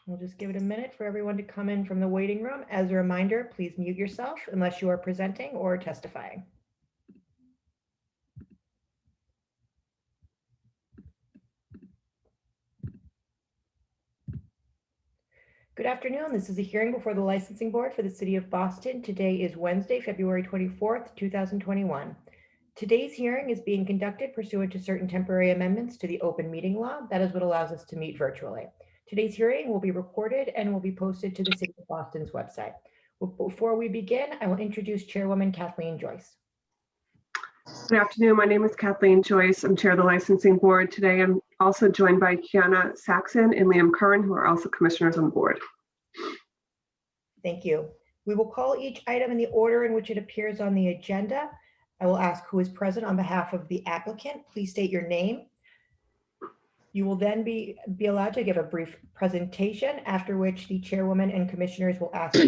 We'll just give it a minute for everyone to come in from the waiting room. As a reminder, please mute yourself unless you are presenting or testifying. Good afternoon. This is a hearing before the Licensing Board for the City of Boston. Today is Wednesday, February 24th, 2021. Today's hearing is being conducted pursuant to certain temporary amendments to the open meeting law. That is what allows us to meet virtually. Today's hearing will be recorded and will be posted to the City of Boston's website. Before we begin, I will introduce Chairwoman Kathleen Joyce. Good afternoon. My name is Kathleen Joyce. I'm Chair of the Licensing Board. Today, I'm also joined by Kiana Saxon and Liam Curran, who are also commissioners on the board. Thank you. We will call each item in the order in which it appears on the agenda. I will ask who is present on behalf of the applicant. Please state your name. You will then be allowed to give a brief presentation, after which the chairwoman and commissioners will ask,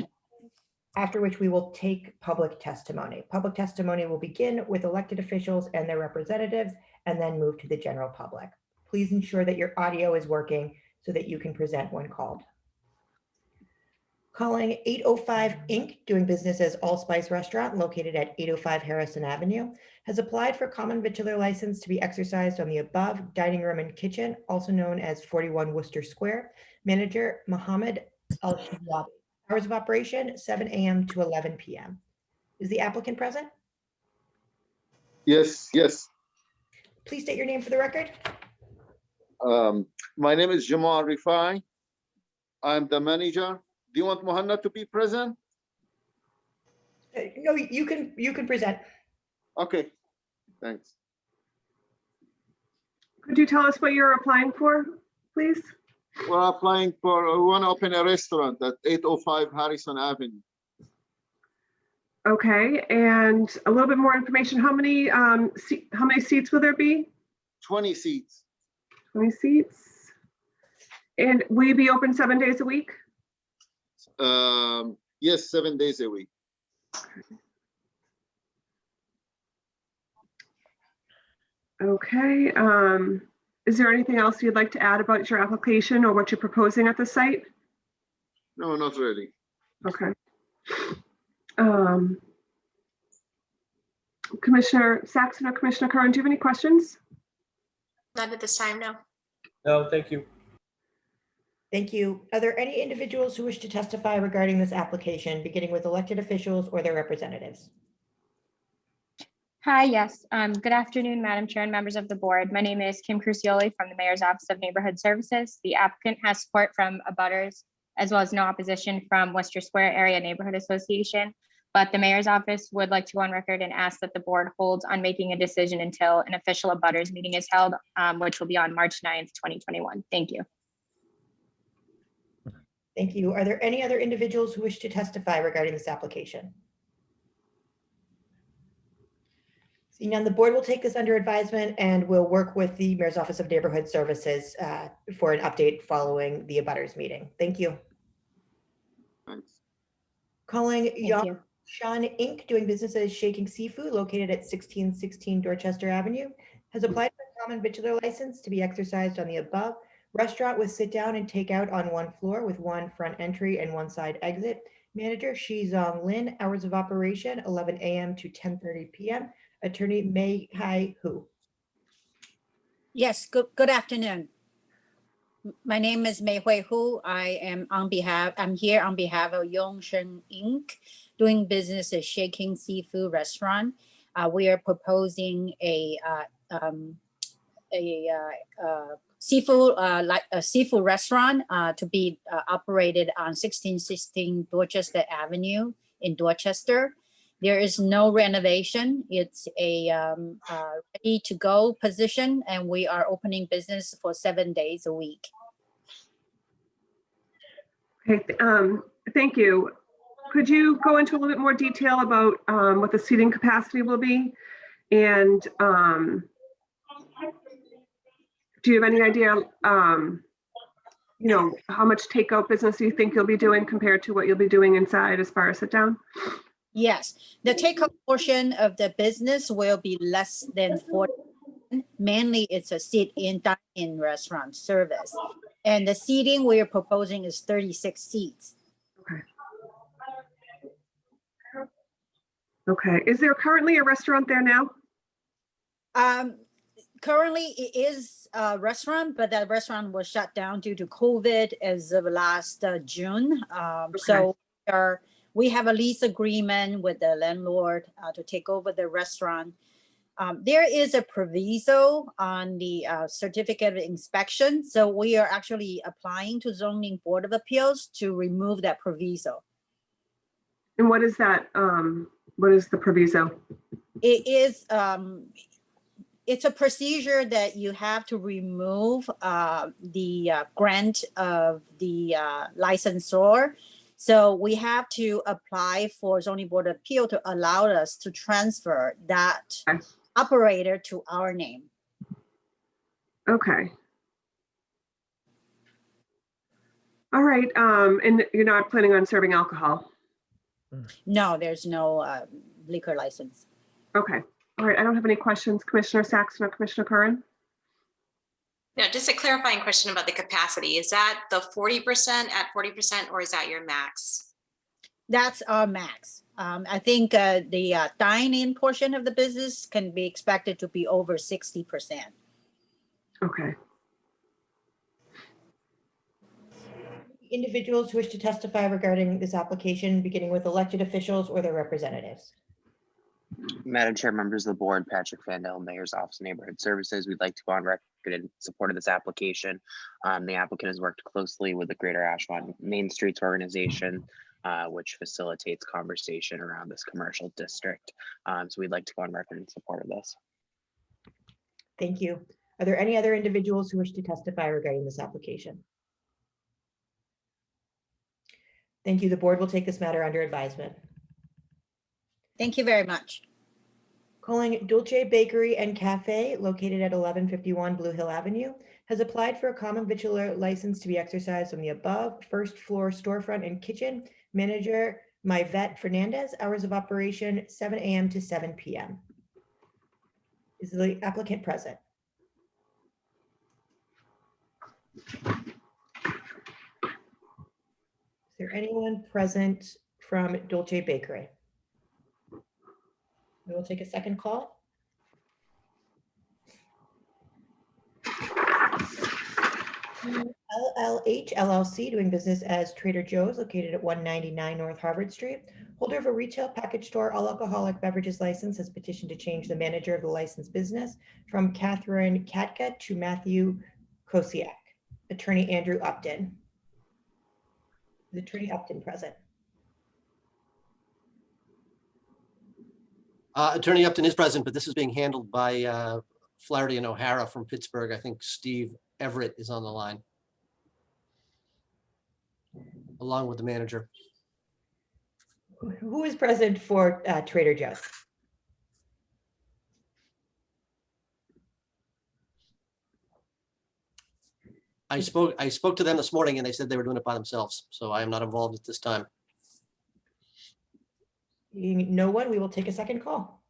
after which we will take public testimony. Public testimony will begin with elected officials and their representatives and then move to the general public. Please ensure that your audio is working so that you can present when called. Calling 805 Inc., doing business as Allspice Restaurant, located at 805 Harrison Avenue, has applied for common victular license to be exercised on the above dining room and kitchen, also known as 41 Worcester Square. Manager Mohammed Al-Shawabi. Hours of operation, 7 a.m. to 11 p.m. Is the applicant present? Yes. Please state your name for the record. My name is Jamal Rifai. I'm the manager. Do you want Muhanna to be present? No, you can present. Okay, thanks. Could you tell us what you're applying for, please? We're applying for, we want to open a restaurant at 805 Harrison Avenue. Okay, and a little bit more information. How many seats will there be? 20 seats. 20 seats. And will you be open 7 days a week? Yes, 7 days a week. Okay. Is there anything else you'd like to add about your application or what you're proposing at the site? No, not really. Okay. Commissioner Saxon or Commissioner Curran, do you have any questions? None at this time, no. No, thank you. Thank you. Are there any individuals who wish to testify regarding this application, beginning with elected officials or their representatives? Hi, yes. Good afternoon, Madam Chair and members of the board. My name is Kim Crucioli from the Mayor's Office of Neighborhood Services. The applicant has support from abutters as well as no opposition from Worcester Square Area Neighborhood Association. But the Mayor's Office would like to go on record and ask that the board holds on making a decision until an official abutters meeting is held, which will be on March 9th, 2021. Thank you. Thank you. Are there any other individuals who wish to testify regarding this application? Seeing none, the board will take this under advisement and will work with the Mayor's Office of Neighborhood Services for an update following the abutters meeting. Thank you. Thanks. Calling Thank you. Sean Inc., doing business as Shaking Seafood, located at 1616 Dorchester Avenue, has applied for a common victular license to be exercised on the above restaurant with sit down and take out on one floor with one front entry and one side exit. Manager Shi Zong Lin. Hours of operation 11 a.m. to 10:30 p.m. Attorney Mei Hai Hu. Yes, good afternoon. My name is Mei Hui Hu. I'm here on behalf of Yongsheng Inc., doing business at Shaking Seafood Restaurant. We are proposing a seafood restaurant to be operated on 1616 Dorchester Avenue in Dorchester. There is no renovation. It's a ready to go position, and we are opening business for 7 days a week. Okay, thank you. Could you go into a little bit more detail about what the seating capacity will be? And do you have any idea, you know, how much takeout business you think you'll be doing compared to what you'll be doing inside as far as sit down? Yes, the takeout portion of the business will be less than 40%. Mainly, it's a sit-in, dine-in restaurant service. And the seating we're proposing is 36 seats. Okay. Is there currently a restaurant there now? Currently, it is a restaurant, but that restaurant was shut down due to COVID as of last June. So we have a lease agreement with the landlord to take over the restaurant. There is a proviso on the certificate of inspection. So we are actually applying to Zoning Board of Appeals to remove that proviso. And what is that? What is the proviso? It is, it's a procedure that you have to remove the grant of the licensor. So we have to apply for Zoning Board of Appeal to allow us to transfer that Okay. operator to our name. Okay. All right. And you're not planning on serving alcohol? No, there's no liquor license. Okay. All right. I don't have any questions. Commissioner Saxon or Commissioner Curran? No, just a clarifying question about the capacity. Is that the 40% at 40%, or is that your max? That's our max. I think the dine-in portion of the business can be expected to be over 60%. Okay. Individuals who wish to testify regarding this application, beginning with elected officials or their representatives. Madam Chair, members of the board, Patrick Fandel, Mayor's Office of Neighborhood Services. We'd like to go on record in support of this application. The applicant has worked closely with the Greater Ashland Main Streets organization, which facilitates conversation around this commercial district. So we'd like to go on record in support of this. Thank you. Are there any other individuals who wish to testify regarding this application? Thank you. The board will take this matter under advisement. Thank you very much. Calling Dulce Bakery and Cafe located at 1151 Blue Hill Avenue has applied for a common victualler license to be exercised from the above first floor storefront and kitchen. Manager Myvette Fernandez, hours of operation 7 a.m. to 7 p.m. Is the applicant present? Is there anyone present from Dulce Bakery? We will take a second call. LLH LLC, doing business as Trader Joe's, located at 199 North Harvard Street. Holder of a retail package store all alcoholic beverages license has petitioned to change the manager of the licensed business from Catherine Katka to Matthew Kosiak. Attorney Andrew Upton. Is Attorney Upton present? Attorney Upton is present, but this is being handled by Flaherty and O'Hara from Pittsburgh. I think Steve Everett is on the line, along with the manager. Who is present for Trader Joe's? I spoke to them this morning and they said they were doing it by themselves, so I am not involved at this time. Seeing no one, we will take a second call.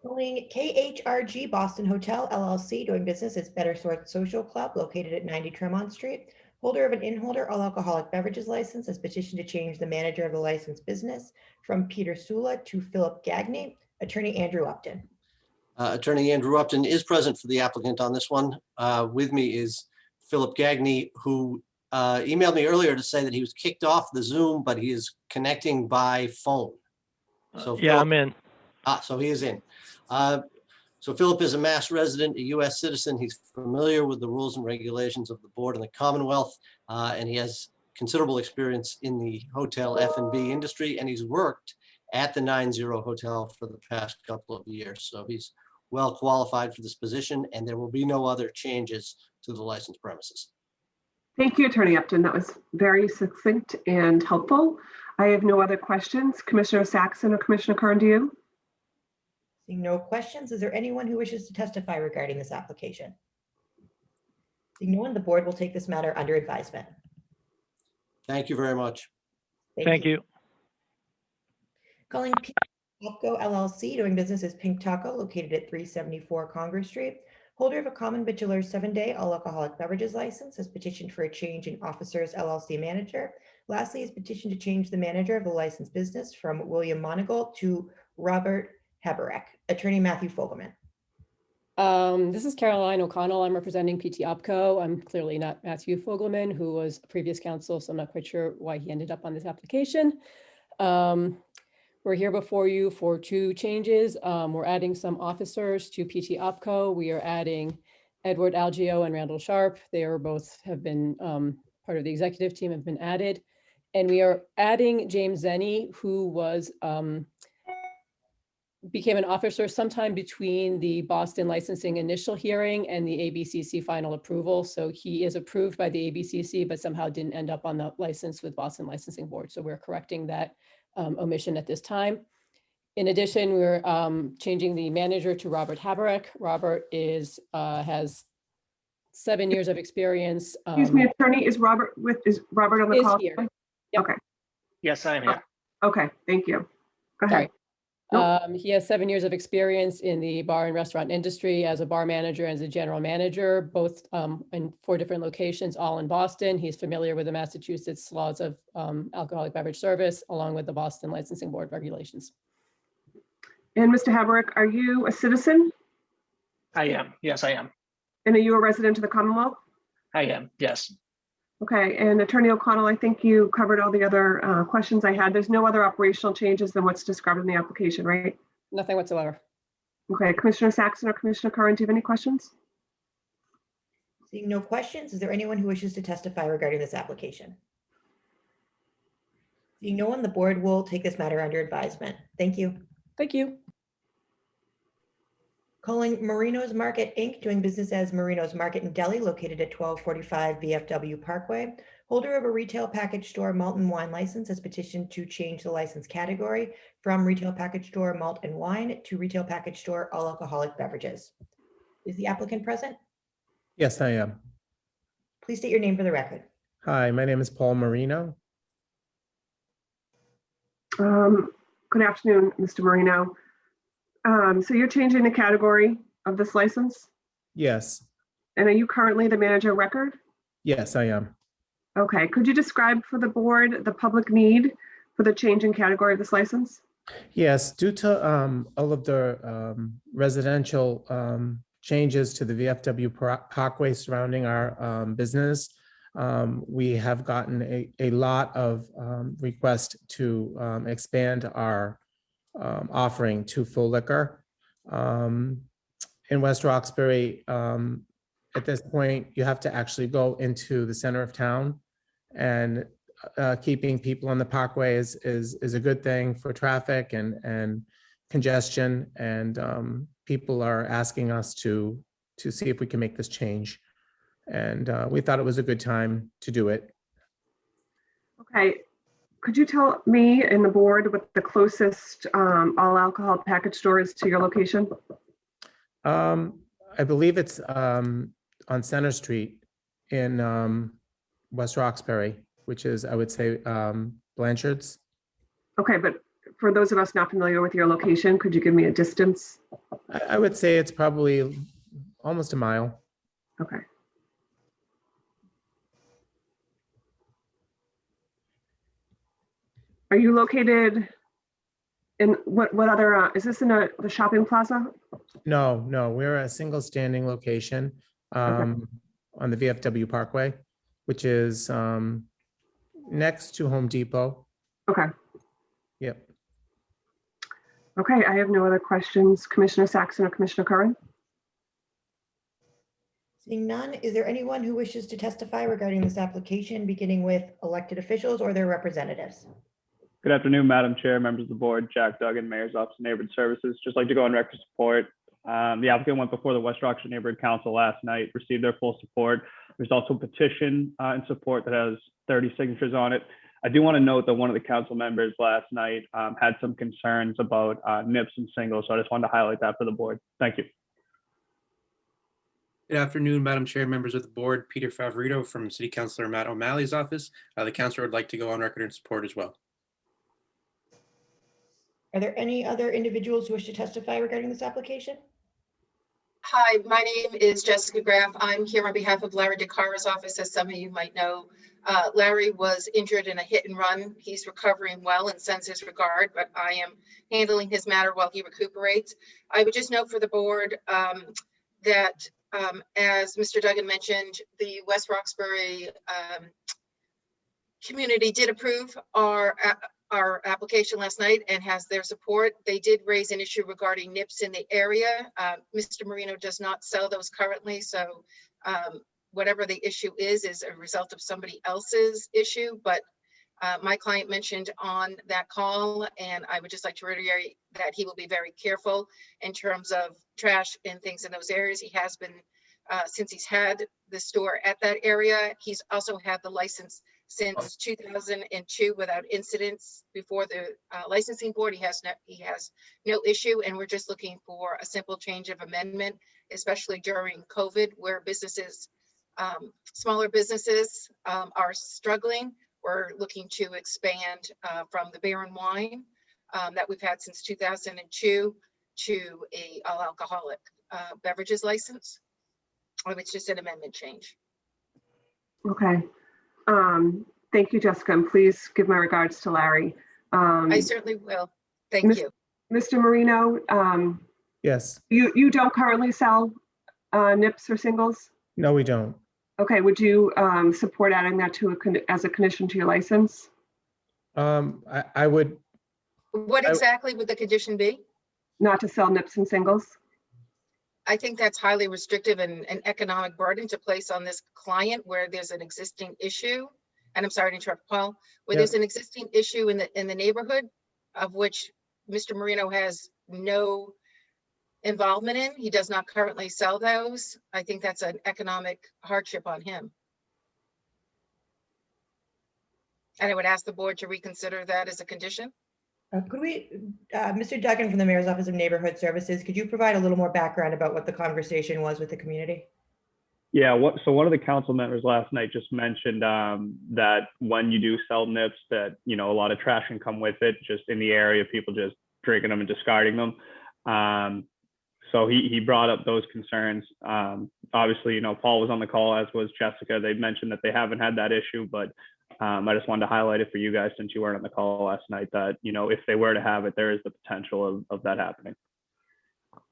Calling KHRG Boston Hotel LLC, doing business as Better Sort Social Club, located at 90 Tremont Street. Holder of an in-holder all alcoholic beverages license has petitioned to change the manager of the licensed business from Peter Sula to Philip Gagney. Attorney Andrew Upton. Attorney Andrew Upton is present for the applicant on this one. With me is Philip Gagney, who emailed me earlier to say that he was kicked off the Zoom, but he is connecting by phone. So Yeah, I'm in. So he is in. So Philip is a Mass resident, a U.S. citizen. He's familiar with the rules and regulations of the board and the Commonwealth, and he has considerable experience in the hotel F&B industry, and he's worked at the 90 Hotel for the past couple of years. So he's well qualified for this position, and there will be no other changes to the licensed premises. Thank you, Attorney Upton. That was very succinct and helpful. I have no other questions. Commissioner Saxon or Commissioner Curran, do you? Seeing no questions, is there anyone who wishes to testify regarding this application? Seeing no one, the board will take this matter under advisement. Thank you very much. Thank you. Calling Opco LLC, doing business as Pink Taco, located at 374 Congress Street. Holder of a common bachelor 7-day all alcoholic beverages license, has petitioned for a change in officers LLC manager. Lastly, has petitioned to change the manager of the licensed business from William Monagle to Robert Haberek. Attorney Matthew Fogelman. This is Caroline O'Connell. I'm representing PT Opco. I'm clearly not Matthew Fogelman, who was a previous counsel, so I'm not quite sure why he ended up on this application. We're here before you for two changes. We're adding some officers to PT Opco. We are adding Edward Algio and Randall Sharp. They are both have been part of the executive team, have been added. And we are adding James Zenny, who was became an officer sometime between the Boston licensing initial hearing and the ABCC final approval. So he is approved by the ABCC, but somehow didn't end up on the license with Boston Licensing Board. So we're correcting that omission at this time. In addition, we're changing the manager to Robert Haberek. Robert has 7 years of experience. Excuse me, attorney, is Robert on the Is call? here. Yep. Okay, Yes, I am here. okay, thank you. Go ahead. Sorry. He has 7 years of experience in the bar and restaurant industry as a bar manager and as a general manager, both in 4 different locations, all in Boston. He's familiar with the Massachusetts laws of alcoholic beverage service, along with the Boston Licensing Board regulations. And Mr. Haberek, are you a citizen? I am. Yes, I am. And are you a resident of the Commonwealth? I am. Yes. Okay, and Attorney O'Connell, I think you covered all the other questions I had. There's no other operational changes than what's described in the application, right? Nothing whatsoever. Okay, Commissioner Saxon or Commissioner Curran, do you have any questions? Seeing no questions, is there anyone who wishes to testify regarding this application? Seeing no one, the board will take this matter under advisement. Thank you. Thank you. Calling Marino's Market, Inc., doing business as Marino's Market and Deli, located at 1245 VFW Parkway. Holder of a retail package store malt and wine license, has petitioned to change the license category from retail package store malt and wine to retail package store all alcoholic beverages. Is the applicant present? Yes, I am. Please state your name for the record. Hi, my name is Paul Marino. Good afternoon, Mr. Marino. So you're changing the category of this license? Yes, And are you currently the manager of record? yes, I am. Okay, could you describe for the board the public need for the change in category of this license? Yes, due to all of the residential changes to the VFW Parkway surrounding our business, we have gotten a lot of requests to expand our offering to full liquor. In West Roxbury, at this point, you have to actually go into the center of town, and keeping people on the parkway is a good thing for traffic and congestion. And people are asking us to see if we can make this change. And we thought it was a good time to do it. Okay, could you tell me and the board what the closest all alcohol package store is to your location? I believe it's on Center Street in West Roxbury, which is, I would say, Blanchard's. Okay, but for those of us not familiar with your location, could you give me a distance? I would say it's probably almost a mile. Okay. Are you located in what other, is this in the shopping plaza? No, we're a single standing location on the VFW Parkway, which is next to Home Depot. Okay. Yep. Okay, I have no other questions. Commissioner Saxon or Commissioner Curran? Seeing none, is there anyone who wishes to testify regarding this application, beginning with elected officials or their representatives? Good afternoon, Madam Chair, members of the board, Jack Duggan, Mayor's Office of Neighborhood Services. Just like to go on record support. The applicant went before the West Roxbury Neighborhood Council last night, received their full support. There's also a petition in support that has 30 signatures on it. I do want to note that one of the council members last night had some concerns about nips and singles, so I just wanted to highlight that for the board. Thank you. Good afternoon, Madam Chair, members of the board. Peter Favorito from City Councilor Matt O'Malley's office. The councilor would like to go on record in support as well. Are there any other individuals who wish to testify regarding this application? Hi, my name is Jessica Graff. I'm here on behalf of Larry DeCara's office, as some of you might know. Larry was injured in a hit and run. He's recovering well and sends his regard, but I am handling his matter while he recuperates. I would just note for the board that as Mr. Duggan mentioned, the West Roxbury community did approve our application last night and has their support. They did raise an issue regarding NIPS in the area. Mr. Marino does not sell those currently, so whatever the issue is a result of somebody else's issue. But my client mentioned on that call, and I would just like to reiterate that he will be very careful in terms of trash and things in those areas. He has been since he's had the store at that area. He's also had the license since 2002 without incidents before the licensing board. He has no issue, and we're just looking for a simple change of amendment, especially during COVID, where businesses, smaller businesses are struggling. We're looking to expand from the beer and wine that we've had since 2002 to a all alcoholic beverages license. It's just an amendment change. Okay. Thank you, Jessica, and please give my regards to Larry. I certainly will. Thank you. Mr. Marino, Yes. you don't currently sell NIPS or singles? No, we don't. Okay, would you support adding that to as a condition to your license? I would. What exactly would the condition be? Not to sell NIPS and singles? I think that's highly restrictive and an economic burden to place on this client where there's an existing issue. And I'm sorry to interrupt, Paul, where there's an existing issue in the neighborhood of which Mr. Marino has no involvement in. He does not currently sell those. I think that's an economic hardship on him. And I would ask the board to reconsider that as a condition. Could we, Mr. Duggan from the Mayor's Office of Neighborhood Services, could you provide a little more background about what the conversation was with the community? Yeah, so one of the council members last night just mentioned that when you do sell NIPS, that, you know, a lot of trash can come with it, just in the area, people just drinking them and discarding them. So he brought up those concerns. Obviously, you know, Paul was on the call, as was Jessica. They mentioned that they haven't had that issue, but I just wanted to highlight it for you guys, since you weren't on the call last night, that, you know, if they were to have it, there is the potential of that happening.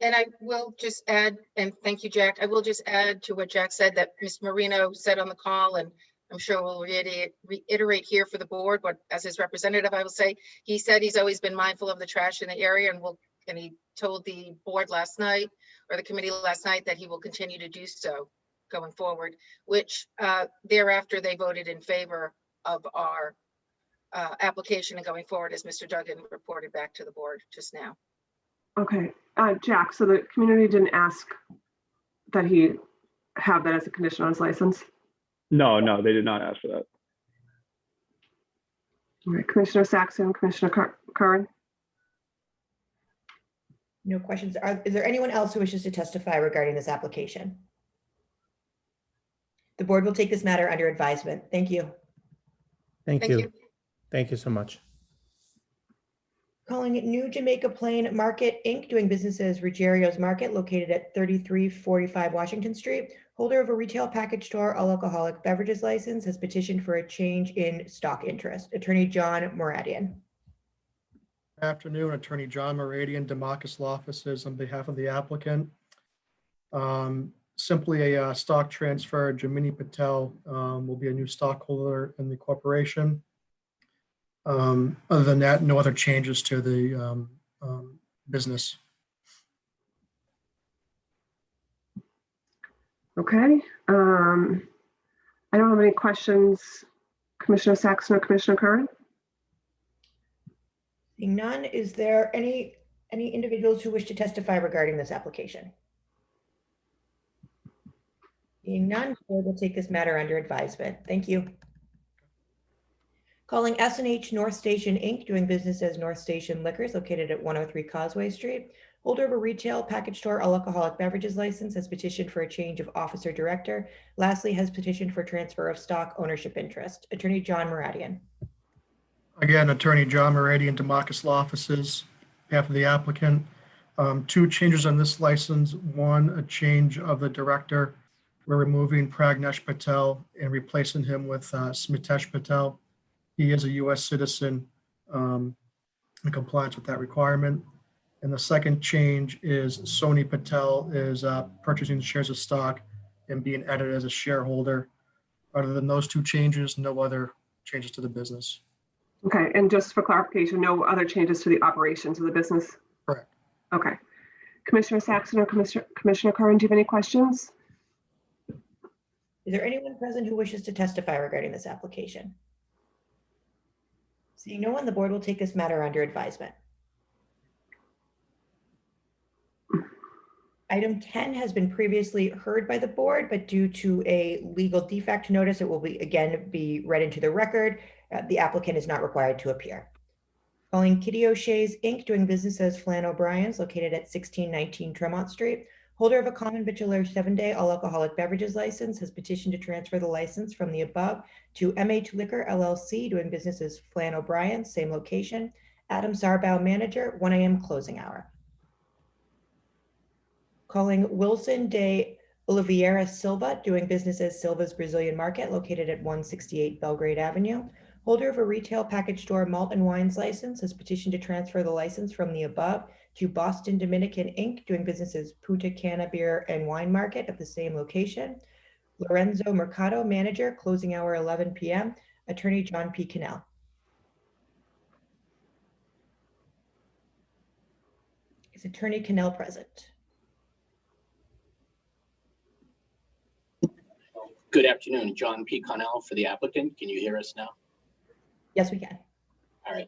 And I will just add, and thank you, Jack. I will just add to what Jack said, that Ms. Marino said on the call, and I'm sure we'll reiterate here for the board, but as his representative, I will say, he said he's always been mindful of the trash in the area, and he told the board last night, or the committee last night, that he will continue to do so going forward, which thereafter they voted in favor of our application and going forward, as Mr. Duggan reported back to the board just now. Okay, Jack, so the community didn't ask that he have that as a condition on his license? No, they did not ask for that. All right, Commissioner Saxon, Commissioner Curran? No questions. Is there anyone else who wishes to testify regarding this application? The board will take this matter under advisement. Thank you. Thank you. Thank you so much. Calling it New Jamaica Plain Market, Inc., doing business as Ruggiero's Market, located at 3345 Washington Street. Holder of a retail package store all alcoholic beverages license has petitioned for a change in stock interest. Attorney John Moradian. Afternoon, Attorney John Moradian, Democus Law Offices, on behalf of the applicant. Simply a stock transfer. Jamini Patel will be a new stockholder in the corporation. Other than that, no other changes to the business. Okay. I don't have any questions. Commissioner Saxon or Commissioner Curran? Seeing none, is there any individuals who wish to testify regarding this application? Seeing none, the board will take this matter under advisement. Thank you. Calling S&H North Station, Inc., doing business as North Station Liquors, located at 103 Causeway Street. Holder of a retail package store all alcoholic beverages license has petitioned for a change of officer director. Lastly, has petitioned for transfer of stock ownership interest. Attorney John Moradian. Again, Attorney John Moradian, Democus Law Offices. behalf of the applicant. Two changes on this license. One, a change of the director. We're removing Pragnesh Patel and replacing him with Smitesh Patel. He is a U.S. citizen in compliance with that requirement. And the second change is Sony Patel is purchasing shares of stock and being added as a shareholder. Other than those two changes, no other changes to the business. Okay, and just for clarification, no other changes to the operations of the business? Correct. Okay. Commissioner Saxon or Commissioner Curran, do you have any questions? Is there anyone present who wishes to testify regarding this application? Seeing no one, the board will take this matter under advisement. Item 10 has been previously heard by the board, but due to a legal defect notice, it will again be read into the record. The applicant is not required to appear. Calling Kitty O'Shea's Inc., doing business as Flan O'Brien's, located at 1619 Tremont Street. Holder of a common bachelor 7-day all alcoholic beverages license, has petitioned to transfer the license from the above to MH Liquor LLC, doing business as Flan O'Brien's, same location. Adam Sarbaugh, manager, 1 a.m. closing hour. Calling Wilson de Oliveira Silva, doing business as Silva's Brazilian Market, located at 168 Belgrade Avenue. Holder of a retail package store malt and wines license, has petitioned to transfer the license from the above to Boston Dominican Inc., doing business as Punta Cana Beer and Wine Market at the same location. Lorenzo Mercado, manager, closing hour 11 p.m. Attorney John P. Cannell. Is Attorney Cannell present? Good afternoon, John P. Connell for the applicant. Can you hear us now? Yes, we can. All right.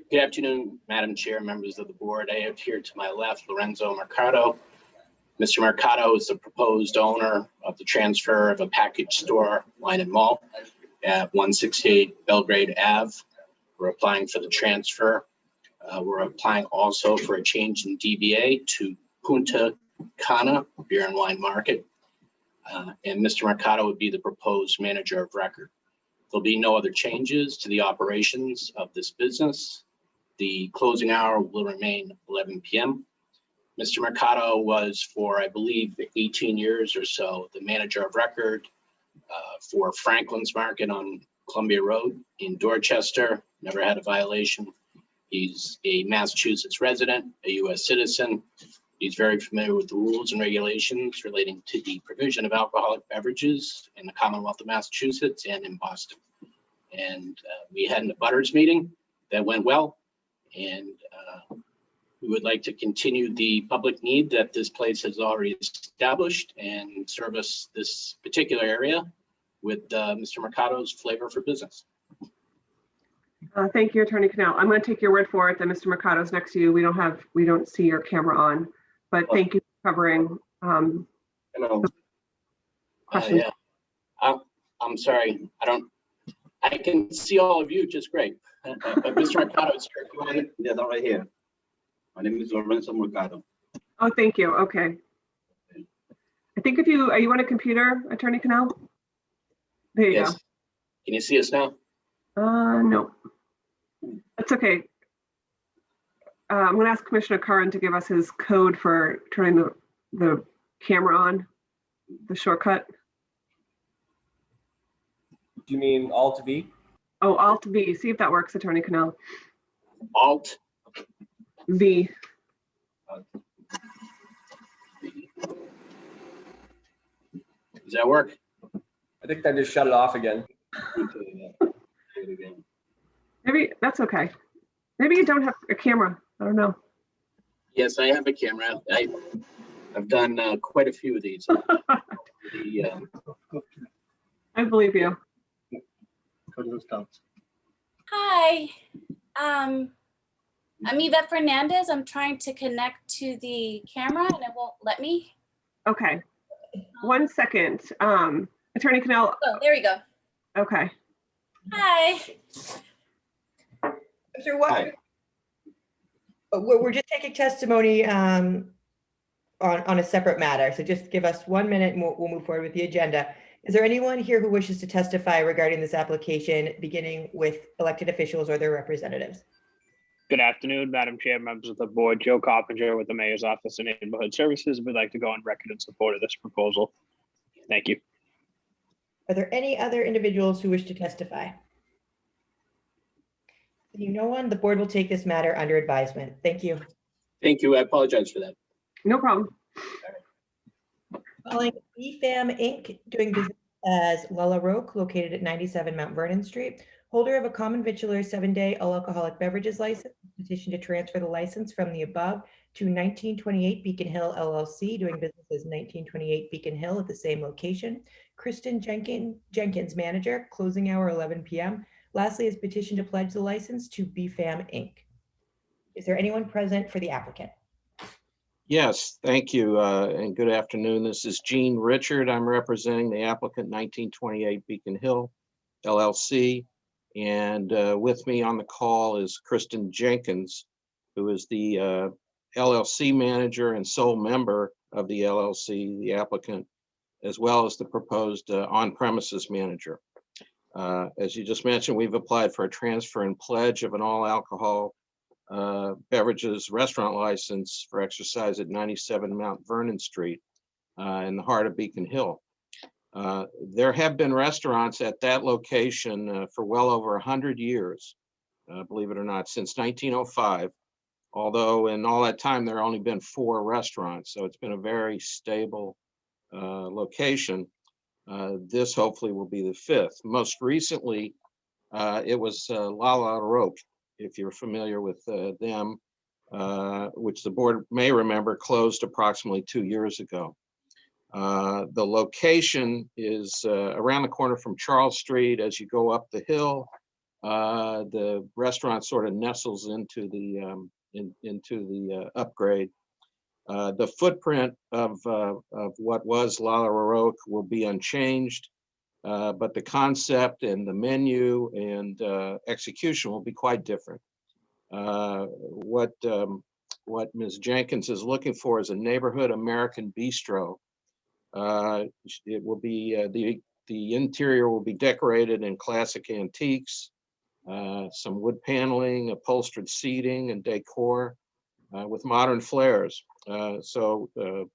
Good afternoon, Madam Chair, members of the board. I have here to my left Lorenzo Mercado. Mr. Mercado is the proposed owner of the transfer of a package store, wine and malt, at 168 Belgrade Ave. We're applying for the transfer. We're applying also for a change in DBA to Punta Cana Beer and Wine Market. And Mr. Mercado would be the proposed manager of record. There'll be no other changes to the operations of this business. The closing hour will remain 11 p.m. Mr. Mercado was for, I believe, 18 years or so, the manager of record for Franklin's Market on Columbia Road in Dorchester, never had a violation. He's a Massachusetts resident, a U.S. citizen. He's very familiar with the rules and regulations relating to the provision of alcoholic beverages in the Commonwealth of Massachusetts and in Boston. And we had an abutters meeting that went well. And we would like to continue the public need that this place has already established and service this particular area with Mr. Mercado's flavor for business. Thank you, Attorney Cannell. I'm going to take your word for it that Mr. Mercado's next to you. We don't see your camera on. But thank you for covering. Questions? Yeah. I'm sorry. I can see all of you just great. But Mr. Mercado is here. Yes, I'm right here. My name is Lorenzo Mercado. Oh, thank you. Okay. I think are you on a computer, Attorney Cannell? There you Yes. Can you see us now? go. No. That's okay. I'm going to ask Commissioner Curran to give us his code for turning the camera on, the shortcut. Do you mean Alt V? Oh, Alt V. See if that works, Attorney Cannell. Alt V. Does that work? I think I just shut it off again. Maybe that's okay. Maybe you don't have a camera. I don't know. Yes, I have a camera. I've done quite a few of these. I believe you. Hi, I'm Yvette Fernandez. I'm trying to connect to the camera and it won't let me. Okay. 1 second. Attorney Cannell. Oh, there we go. Okay. Hi. Sir, what? We're just taking testimony on a separate matter. So just give us 1 minute and we'll move forward with the agenda. Is there anyone here who wishes to testify regarding this application, beginning with elected officials or their representatives? Good afternoon, Madam Chair, members of the board. Joe Coppinger with the Mayor's Office of Neighborhood Services. We'd like to go on record in support of this proposal. Thank you. Are there any other individuals who wish to testify? Seeing no one, the board will take this matter under advisement. Thank you. Thank you. I apologize for that. No problem. Calling BFAM Inc., doing business as Lala Roque, located at 97 Mount Vernon Street, holder of a common vitular 7-day all alcoholic beverages license, petition to transfer the license from the above to 1928 Beacon Hill LLC, doing business as 1928 Beacon Hill at the same location. Kristen Jenkins, manager, closing hour 11 p.m. Lastly, is petition to pledge the license to BFAM Inc. Is there anyone present for the applicant? Yes, thank you, and good afternoon. This is Gene Richard. I'm representing the applicant 1928 Beacon Hill LLC. And with me on the call is Kristen Jenkins, who is the LLC manager and sole member of the LLC, the applicant, as well as the proposed on-premises manager. As you just mentioned, we've applied for a transfer and pledge of an all-alcohol beverages restaurant license for exercise at 97 Mount Vernon Street in the heart of Beacon Hill. There have been restaurants at that location for well over 100 years, believe it or not, since 1905. Although in all that time, there have only been 4 restaurants. So it's been a very stable location. This hopefully will be the 5th. Most recently, it was Lala Roque, if you're familiar with them, which the board may remember closed approximately 2 years ago. The location is around the corner from Charles Street. As you go up the hill, the restaurant sort of nestles into the upgrade. The footprint of what was Lala Roque will be unchanged, but the concept and the menu and execution will be quite different. What Ms. Jenkins is looking for is a neighborhood American bistro. It will be the interior will be decorated in classic antiques, some wood paneling, upholstered seating and decor with modern flares. So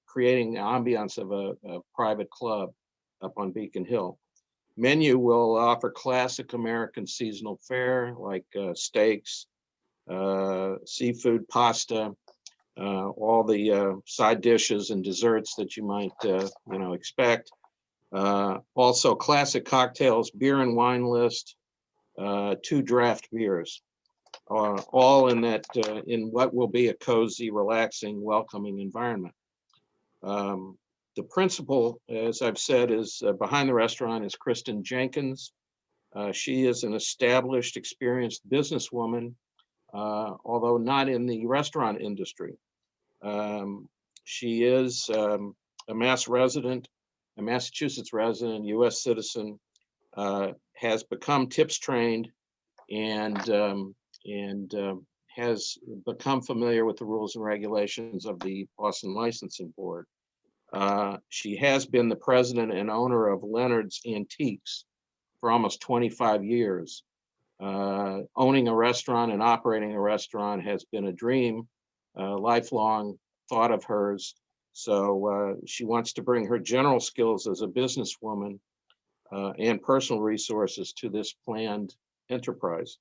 creating the ambiance of a private club up on Beacon Hill. Menu will offer classic American seasonal fare like steaks, seafood, pasta, all the side dishes and desserts that you might expect. Also classic cocktails, beer and wine list, 2 draft beers, all in that in what will be a cozy, relaxing, welcoming environment. The principal, as I've said, is behind the restaurant is Kristen Jenkins. She is an established, experienced businesswoman, although not in the restaurant industry. She is a Massachusetts resident, U.S. citizen, has become TIPS trained and has become familiar with the rules and regulations of the Boston Licensing Board. She has been the president and owner of Leonard's Antiques for almost 25 years. Owning a restaurant and operating a restaurant has been a dream, a lifelong thought of hers. So she wants to bring her general skills as a businesswoman and personal resources to this planned enterprise.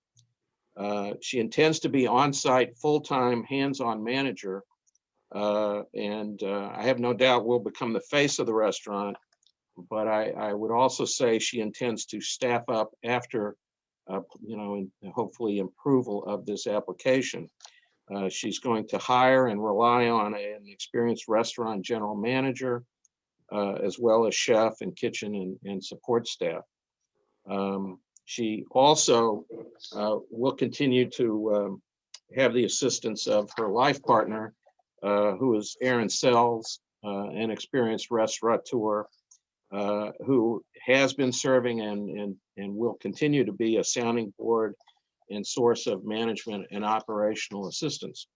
She intends to be on-site, full-time, hands-on manager, and I have no doubt will become the face of the restaurant, but I would also say she intends to staff up after, hopefully approval of this application. She's going to hire and rely on an experienced restaurant general manager, as well as chef and kitchen and support staff. She also will continue to have the assistance of her life partner, who is Aaron Sells, an experienced restaurateur, who has been serving and will continue to be a sounding board and source of management and operational assistance.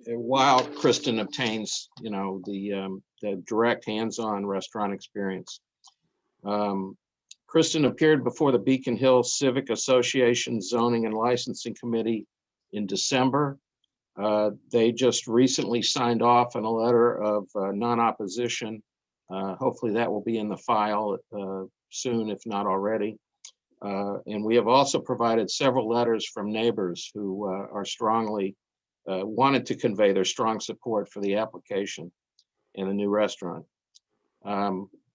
While Kristen obtains, the direct hands-on restaurant experience. Kristen appeared before the Beacon Hill Civic Association Zoning and Licensing Committee in December. They just recently signed off on a letter of non-opposition. Hopefully that will be in the file soon, if not already. And we have also provided several letters from neighbors who are strongly wanted to convey their strong support for the application and the new restaurant.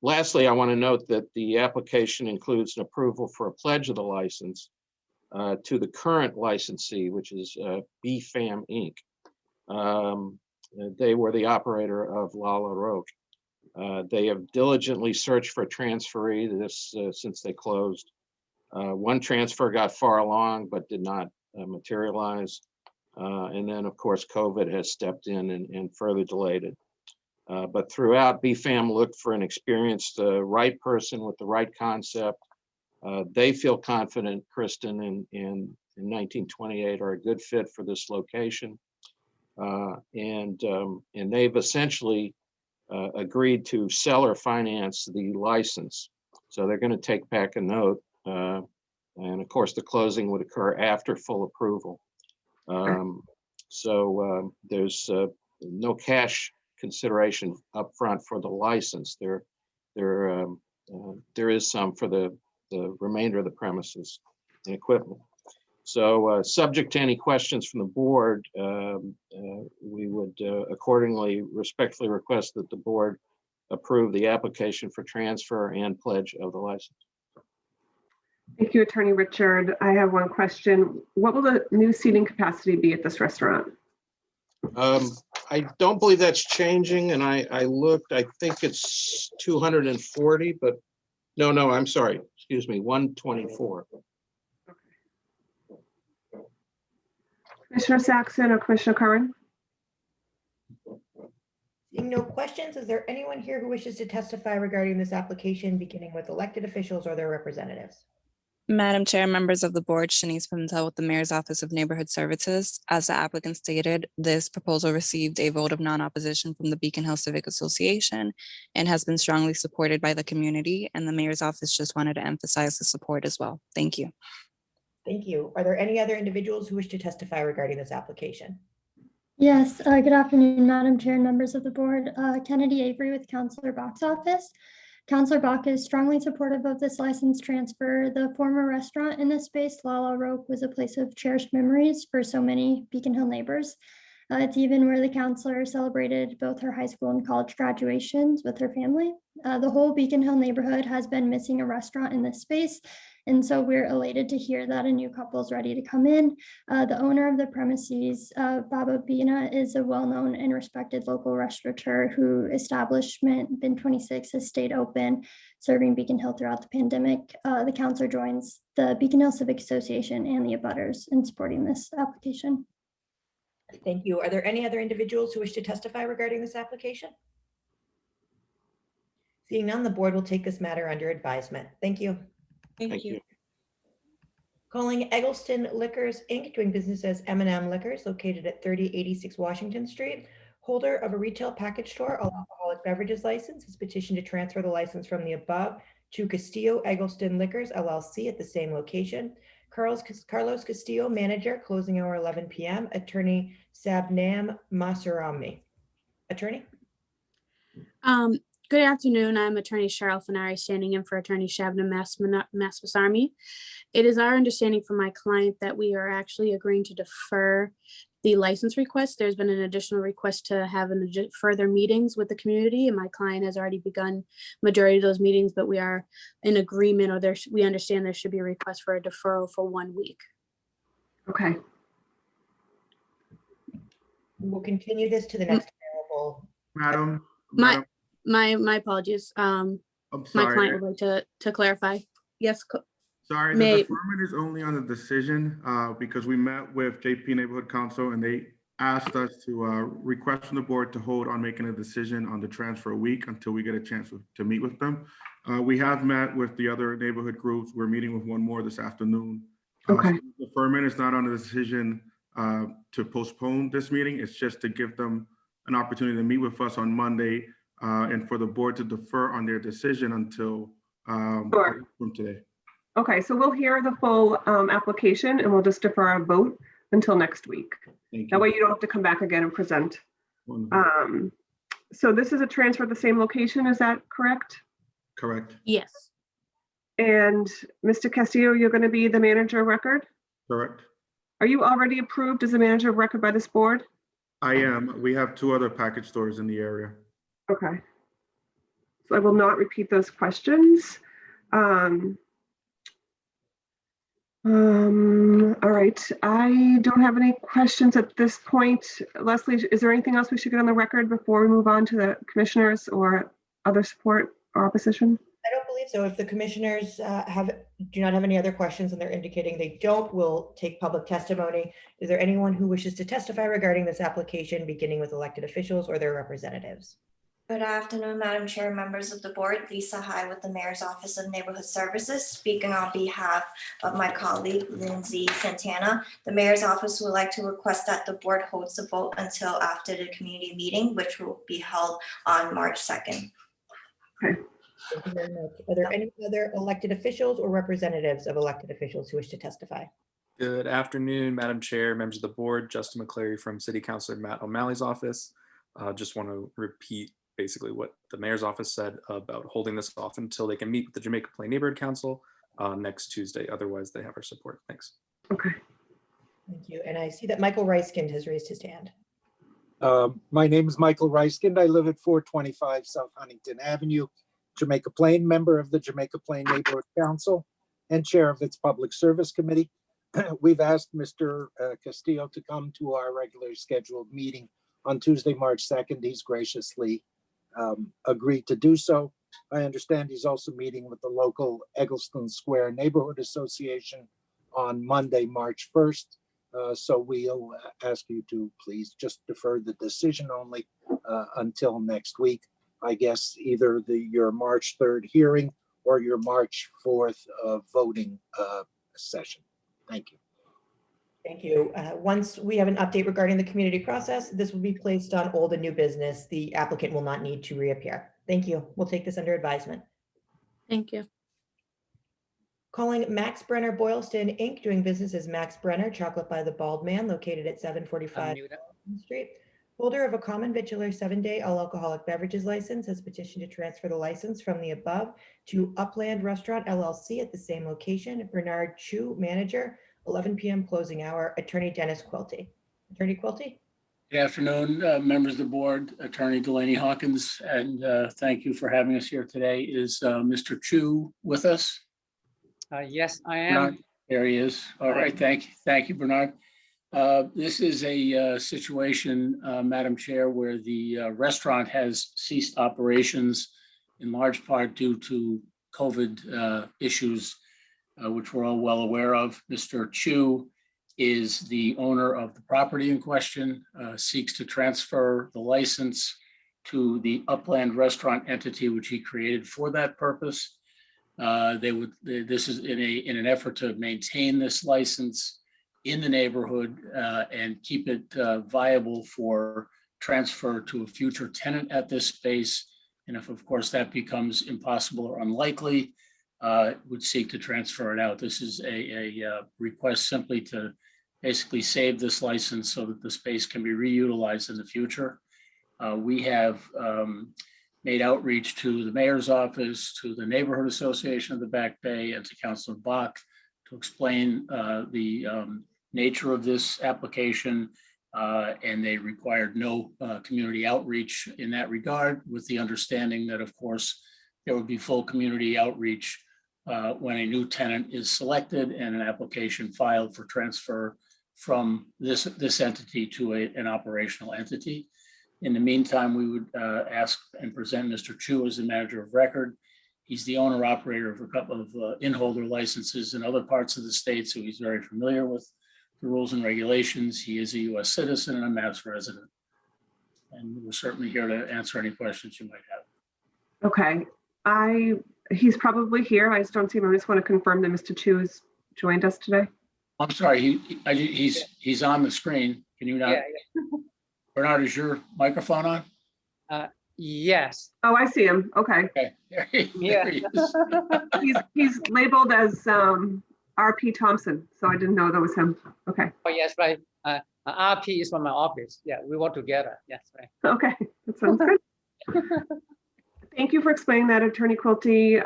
Lastly, I want to note that the application includes an approval for a pledge of the license to the current licensee, which is BFAM Inc. They were the operator of Lala Roque. They have diligently searched for a transferee since they closed. One transfer got far along but did not materialize. And then, of course, COVID has stepped in and further delayed it. But throughout, BFAM looked for an experienced, right person with the right concept. They feel confident Kristen and 1928 are a good fit for this location. And they've essentially agreed to sell or finance the license. So they're going to take back a note. And of course, the closing would occur after full approval. There's no cash consideration upfront for the license. There is some for the remainder of the premises and equipment. So subject to any questions from the board, we would accordingly respectfully request that the board approve the application for transfer and pledge of the license. Thank you, Attorney Richard. I have one question. What will the new seating capacity be at this restaurant? I don't believe that's changing, and I looked, I think it's 240, but no, I'm sorry, excuse me, 124. Commissioner Saxon or Commissioner Curran? Seeing no questions, is there anyone here who wishes to testify regarding this application, beginning with elected officials or their representatives? Madam Chair, members of the board, Shanice Pimentel with the Mayor's Office of Neighborhood Services. As the applicant stated, this proposal received a vote of non-opposition from the Beacon Hill Civic Association and has been strongly supported by the community, and the Mayor's Office just wanted to emphasize the support as well. Thank you. Thank you. Are there any other individuals who wish to testify regarding this application? Yes, good afternoon, Madam Chair and members of the board. Kennedy Avery with Councilor Bach's office. Councilor Bach is strongly supportive of this license transfer. The former restaurant in this space, Lala Roque, was a place of cherished memories for so many Beacon Hill neighbors. It's even where the councilor celebrated both her high school and college graduations with her family. The whole Beacon Hill neighborhood has been missing a restaurant in this space, and so we're elated to hear that a new couple is ready to come in. The owner of the premises, Baba Bina, is a well-known and respected local restaurateur whose establishment, Bin 26, has stayed open, serving Beacon Hill throughout the pandemic. The councilor joins the Beacon Hill Civic Association and the abutters in supporting this application. Thank you. Are there any other individuals who wish to testify regarding this application? Seeing none, the board will take this matter under advisement. Thank you. Thank you. Calling Eggleston Liquors, Inc., doing business as M&M Liquors, located at 3086 Washington Street. Holder of a retail package store alcoholic beverages license has petitioned to transfer the license from the above to Castillo Eggleston Liquors, LLC, at the same location. Carlos Castillo, manager, closing hour 11 p.m. Attorney Sabnam Masarami. Attorney? Good afternoon. I'm Attorney Cheryl Fenari, standing in for Attorney Shabnam Masarami. It is our understanding from my client that we are actually agreeing to defer the license request. There's been an additional request to have further meetings with the community, and my client has already begun majority of those meetings, but we are in agreement, or we understand there should be a request for a deferral for 1 week. Okay. We'll continue this to the next available. Madam. My apologies. I'm My sorry. client would like to clarify. Yes. Sorry, the deferment is only on the decision because we met with JP Neighborhood Council and they asked us to request from the board to hold on making a decision on the transfer a week until we get a chance to meet with them. We have met with the other neighborhood groups. We're meeting with one more this afternoon. Okay. So the deferment is not on the decision to postpone this meeting. It's just to give them an opportunity to meet with us on Monday and for the board to defer on their decision until Sure. from today. Okay, so we'll hear the full application and we'll just defer our vote until next week. Thank That you. way you don't have to come back again and present. Wonderful. So this is a transfer at the same location, is that correct? Correct. Yes. And Mr. Castillo, you're going to be the manager of record? Correct. Are you already approved as a manager of record by this board? I am. We have 2 other package stores in the area. Okay. So I will not repeat those questions. All right, I don't have any questions at this point. Leslie, is there anything else we should get on the record before we move on to the commissioners or other support or opposition? I don't believe so. If the commissioners do not have any other questions and they're indicating they don't, we'll take public testimony. Is there anyone who wishes to testify regarding this application, beginning with elected officials or their representatives? Good afternoon, Madam Chair, members of the board. Lisa High with the Mayor's Office of Neighborhood Services, speaking on behalf of my colleague Lindsay Santana. The Mayor's Office would like to request that the board holds the vote until after the community meeting, which will be held on March 2nd. Okay. Thank you very much. Are there any other elected officials or representatives of elected officials who wish to testify? Good afternoon, Madam Chair, members of the board. Justin McCleary from City Councilor Matt O'Malley's office. Just want to repeat basically what the mayor's office said about holding this off until they can meet with the Jamaica Plain Neighborhood Council next Tuesday. Otherwise, they have our support. Thanks. Okay. Thank you. And I see that Michael Reiskind has raised his hand. My name is Michael Reiskind. I live at 425 South Huntington Avenue, Jamaica Plain, member of the Jamaica Plain Neighborhood Council and chair of its Public Service Committee. We've asked Mr. Castillo to come to our regularly scheduled meeting on Tuesday, March 2nd. He's graciously agreed to do so. I understand he's also meeting with the local Eggleston Square Neighborhood Association on Monday, March 1st. So we'll ask you to please just defer the decision only until next week. I guess either your March 3rd hearing or your March 4th voting session. Thank you. Thank you. Once we have an update regarding the community process, this will be placed on old and new business. The applicant will not need to reappear. Thank you. We'll take this under advisement. Thank you. Calling Max Brenner Boylston Inc., doing business as Max Brenner Chocolate by the Bald Man, located at 745 Street. Holder of a common vitular 7-day all alcoholic beverages license has petitioned to transfer the license from the above to Upland Restaurant LLC at the same location. Bernard Chu, manager, 11 p.m. closing hour. Attorney Dennis Quilty. Attorney Quilty. Good afternoon, members of the board, Attorney Delaney Hawkins, and thank you for having us here today. Is Mr. Chu with us? Yes, I am. Bernard? There he is. All right, thank you, Bernard. This is a situation, Madam Chair, where the restaurant has ceased operations in large part due to COVID issues, which we're all well aware of. Mr. Chu is the owner of the property in question, seeks to transfer the license to the Upland Restaurant entity, which he created for that purpose. This is in an effort to maintain this license in the neighborhood and keep it viable for transfer to a future tenant at this space. And if, of course, that becomes impossible or unlikely, would seek to transfer it out. This is a request simply to basically save this license so that the space can be reutilized in the future. We have made outreach to the mayor's office, to the neighborhood association of the Back Bay, and to Councilor Bach to explain the nature of this application, and they required no community outreach in that regard, with the understanding that, of course, there would be full community outreach when a new tenant is selected and an application filed for transfer from this entity to an operational entity. In the meantime, we would ask and present Mr. Chu as the manager of record. He's the owner operator of a couple of in-holder licenses in other parts of the state, so he's very familiar with the rules and regulations. He is a U.S. citizen and a Mass resident. And we're certainly here to answer any questions you might have. Okay, he's probably here. I just don't see him. I just want to confirm that Mr. Chu has joined us today. I'm sorry, he's on the screen. Can you not? Yeah. Bernard, is your microphone on? Yes. Oh, I see him. Okay. Okay. There he Yeah. is. He's labeled as RP Thompson, so I didn't know that was him. Okay. Oh, yes, right. RP is from my office. Yeah, we work together. Yes, right. Okay, that sounds good. Thank you for explaining that, Attorney Quilty.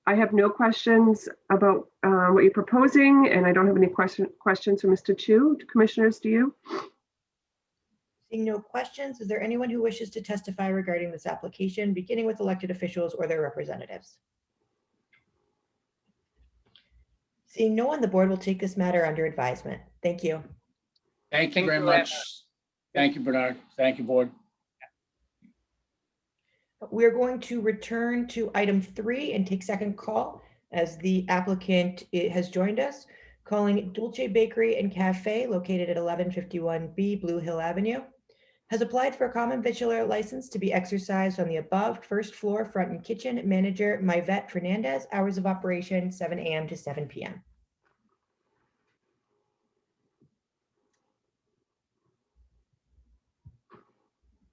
I have no questions about what you're proposing, and I don't have any questions for Mr. Chu. Commissioners, do you? Seeing no questions, is there anyone who wishes to testify regarding this application, beginning with elected officials or their representatives? Seeing no one, the board will take this matter under advisement. Thank you. Thank you very much. Thank you, Bernard. Thank you, board. We're going to return to item 3 and take second call as the applicant has joined us, calling Dulce Bakery and Cafe located at 1151B Blue Hill Avenue. Has applied for a common victular license to be exercised on the above first floor, front and kitchen. Manager Myvette Fernandez, hours of operation 7 a.m. to 7 p.m.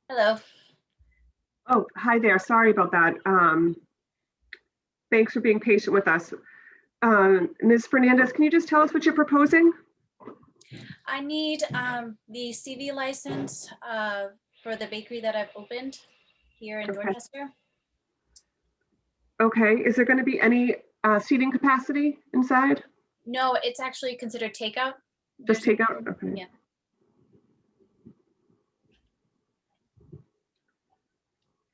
Hello. Oh, hi there. Sorry about that. Thanks for being patient with us. Ms. Fernandez, can you just tell us what you're proposing? I need the CV license for the bakery that I've opened here in Okay. Dorchester. Okay, is there going to be any seating capacity inside? No, it's actually considered takeout. Just takeout? Okay. Yeah.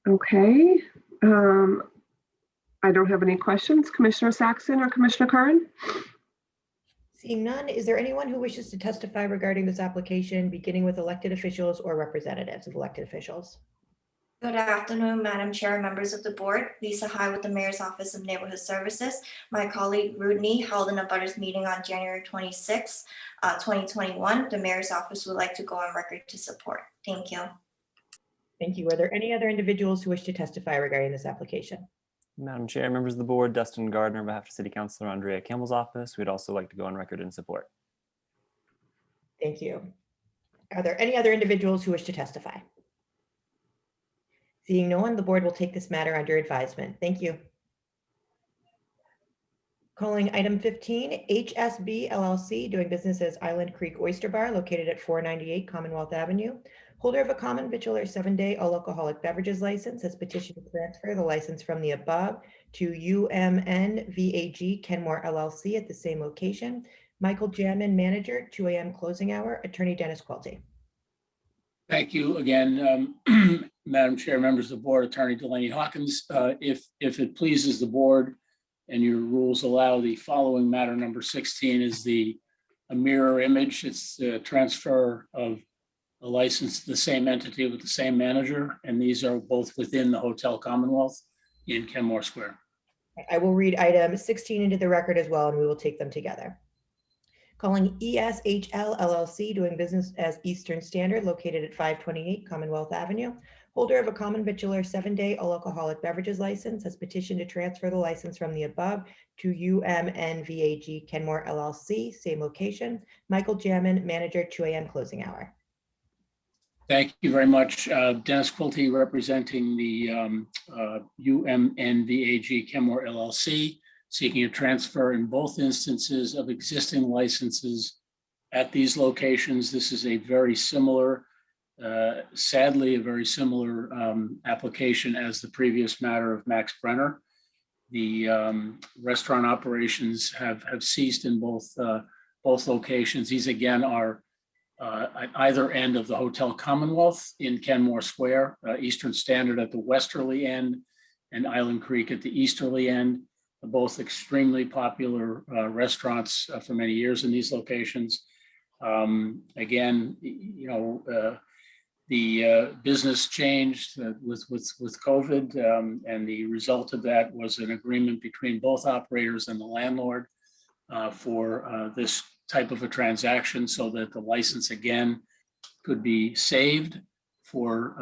Okay. I don't have any questions. Commissioner Saxon or Commissioner Curran? Seeing none, is there anyone who wishes to testify regarding this application, beginning with elected officials or representatives of elected officials? Good afternoon, Madam Chair, members of the board. Lisa High with the Mayor's Office of Neighborhood Services. My colleague Rudney held an abutters meeting on January 26, 2021. The Mayor's Office would like to go on record to support. Thank you. Thank you. Are there any other individuals who wish to testify regarding this application? Madam Chair, members of the board, Dustin Gardner on behalf of City Councilor Andrea Campbell's office. We'd also like to go on record in support. Thank you. Are there any other individuals who wish to testify? Seeing no one, the board will take this matter under advisement. Thank you. Calling item 15, HSB LLC, doing business as Island Creek Oyster Bar, located at 498 Commonwealth Avenue. Holder of a common victular 7-day all alcoholic beverages license has petitioned to transfer the license from the above to UMN VAG Kenmore LLC at the same location. Michael Jamin, manager, 2 a.m. closing hour. Attorney Dennis Quilty. Thank you again, Madam Chair, members of the board, Attorney Delaney Hawkins. If it pleases the board and your rules allow, the following matter number 16 is a mirror image. It's the transfer of a license to the same entity with the same manager, and these are both within the Hotel Commonwealth in Kenmore Square. I will read item 16 into the record as well, and we will take them together. Calling ESHL LLC, doing business as Eastern Standard, located at 528 Commonwealth Avenue. Holder of a common victular 7-day all alcoholic beverages license has petitioned to transfer the license from the above to UMN VAG Kenmore LLC, same location. Michael Jamin, manager, 2 a.m. closing hour. Thank you very much. Dennis Quilty representing the UMNVAG Kenmore LLC, seeking a transfer in both instances of existing licenses at these locations. This is a very similar, sadly, a very similar application as the previous matter of Max Brenner. The restaurant operations have ceased in both locations. These again are at either end of the Hotel Commonwealth in Kenmore Square, Eastern Standard at the westerly end and Island Creek at the easterly end, both extremely popular restaurants for many years in these locations. Again, you know, the business changed with COVID, and the result of that was an agreement between both operators and the landlord for this type of a transaction, so that the license again could be saved for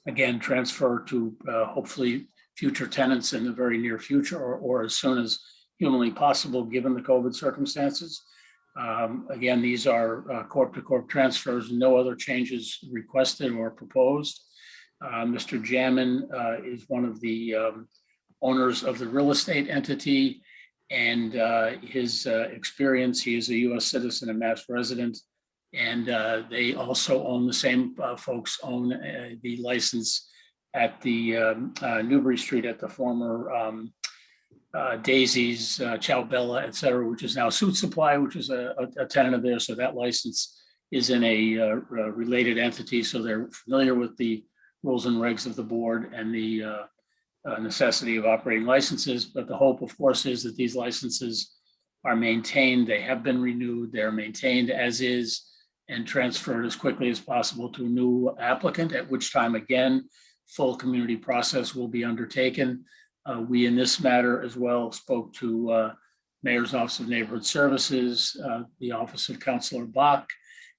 again transfer to hopefully future tenants in the very near future, or as soon as humanly possible given the COVID circumstances. Again, these are corp to corp transfers, no other changes requested or proposed. Mr. Jamin is one of the owners of the real estate entity, and his experience, he is a US citizen and Mass resident. And they also own, the same folks own the license at the Newbury Street at the former Daisy's, Chow Bella, et cetera, which is now Suit Supply, which is a tenant of theirs. So that license is in a related entity. So they're familiar with the rules and regs of the board and the necessity of operating licenses. But the hope, of course, is that these licenses are maintained. They have been renewed. They're maintained as is and transferred as quickly as possible to a new applicant, at which time, again, full community process will be undertaken. We, in this matter as well, spoke to Mayor's Office of Neighborhood Services, the Office of Councilor Bach,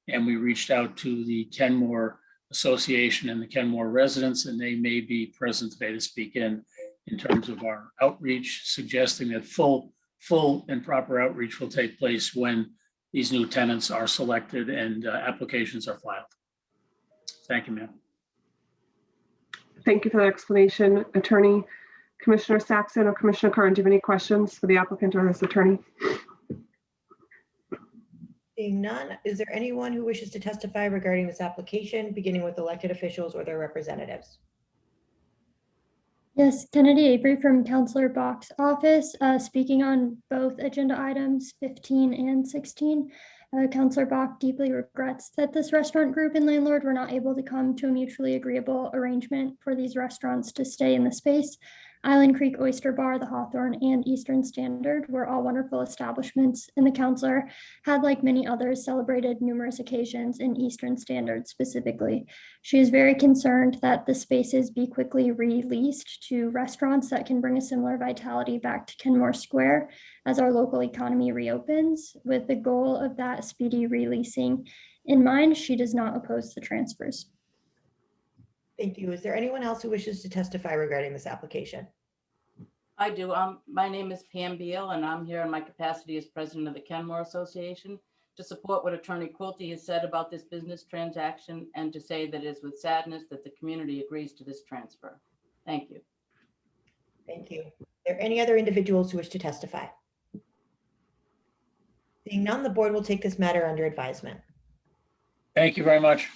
and we reached out to the Kenmore Association and the Kenmore residents, and they may be present today to speak in terms of our outreach, suggesting that full and proper outreach will take place when these new tenants are selected and applications are filed. Thank you, ma'am. Thank you for that explanation, Attorney. Commissioner Saxon or Commissioner Curran, do you have any questions for the applicant or his attorney? Seeing none, is there anyone who wishes to testify regarding this application, beginning with elected officials or their representatives? Yes, Kennedy Avery from Councilor Bach's office, speaking on both agenda items 15 and 16. Councilor Bach deeply regrets that this restaurant group and landlord were not able to come to a mutually agreeable arrangement for these restaurants to stay in the space. Island Creek Oyster Bar, the Hawthorne, and Eastern Standard were all wonderful establishments, and the councilor had, like many others, celebrated numerous occasions in Eastern Standard specifically. She is very concerned that the spaces be quickly released to restaurants that can bring a similar vitality back to Kenmore Square as our local economy reopens. With the goal of that speedy releasing in mind, she does not oppose the transfers. Thank you. Is there anyone else who wishes to testify regarding this application? I do. My name is Pam Beal, and I'm here in my capacity as president of the Kenmore Association to support what Attorney Quilty has said about this business transaction and to say that it is with sadness that the community agrees to this transfer. Thank you. Thank you. Are there any other individuals who wish to testify? Seeing none, the board will take this matter under advisement. Thank you very much.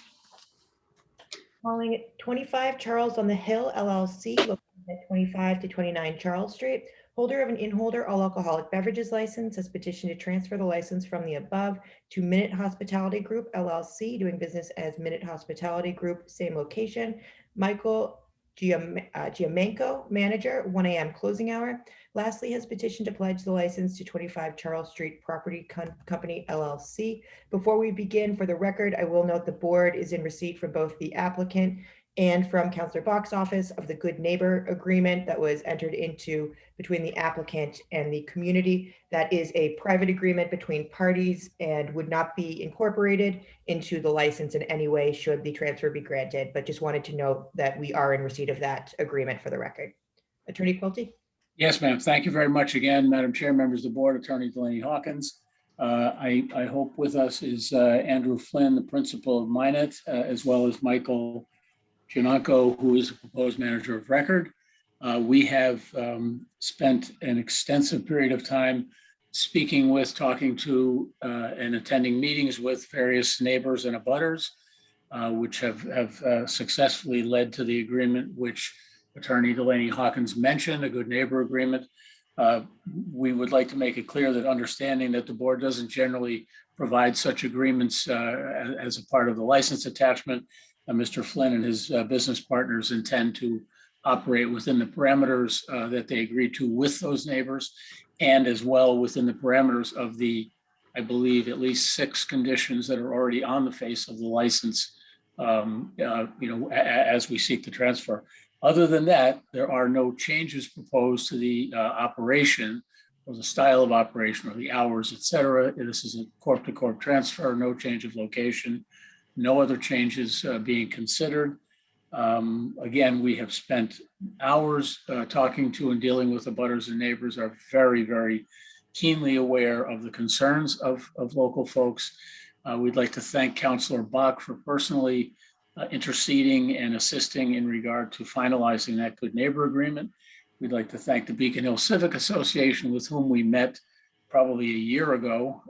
Calling it 25 Charles on the Hill LLC, located at 25 to 29 Charles Street. Holder of an in-holder all alcoholic beverages license has petitioned to transfer the license from the above to Minute Hospitality Group LLC, doing business as Minute Hospitality Group, same location. Michael Giamenko, manager, 1 a.m. closing hour. Lastly, has petitioned to pledge the license to 25 Charles Street Property Company LLC. Before we begin, for the record, I will note the board is in receipt from both the applicant and from Councilor Bach's office of the Good Neighbor Agreement that was entered into between the applicant and the community. That is a private agreement between parties and would not be incorporated into the license in any way should the transfer be granted, but just wanted to note that we are in receipt of that agreement for the record. Attorney Quilty? Yes, ma'am. Thank you very much again, Madam Chair, members of the board, Attorney Delaney Hawkins. I hope with us is Andrew Flynn, the principal of Minot, as well as Michael Gianacco, who is a proposed manager of record. We have spent an extensive period of time speaking with, talking to, and attending meetings with various neighbors and abutters, which have successfully led to the agreement which Attorney Delaney Hawkins mentioned, a good neighbor agreement. We would like to make it clear that understanding that the board doesn't generally provide such agreements as a part of the license attachment, Mr. Flynn and his business partners intend to operate within the parameters that they agreed to with those neighbors, and as well within the parameters of the, I believe, at least 6 conditions that are already on the face of the license, as we seek the transfer. Other than that, there are no changes proposed to the operation or the style of operation or the hours, et cetera. This is a corp-to-corp transfer, no change of location, no other changes being considered. Again, we have spent hours talking to and dealing with abutters, and neighbors are very, very keenly aware of the concerns of local folks. We'd like to thank Councilor Bach for personally interceding and assisting in regard to finalizing that good neighbor agreement. We'd like to thank the Beacon Hill Civic Association, with whom we met probably a year ago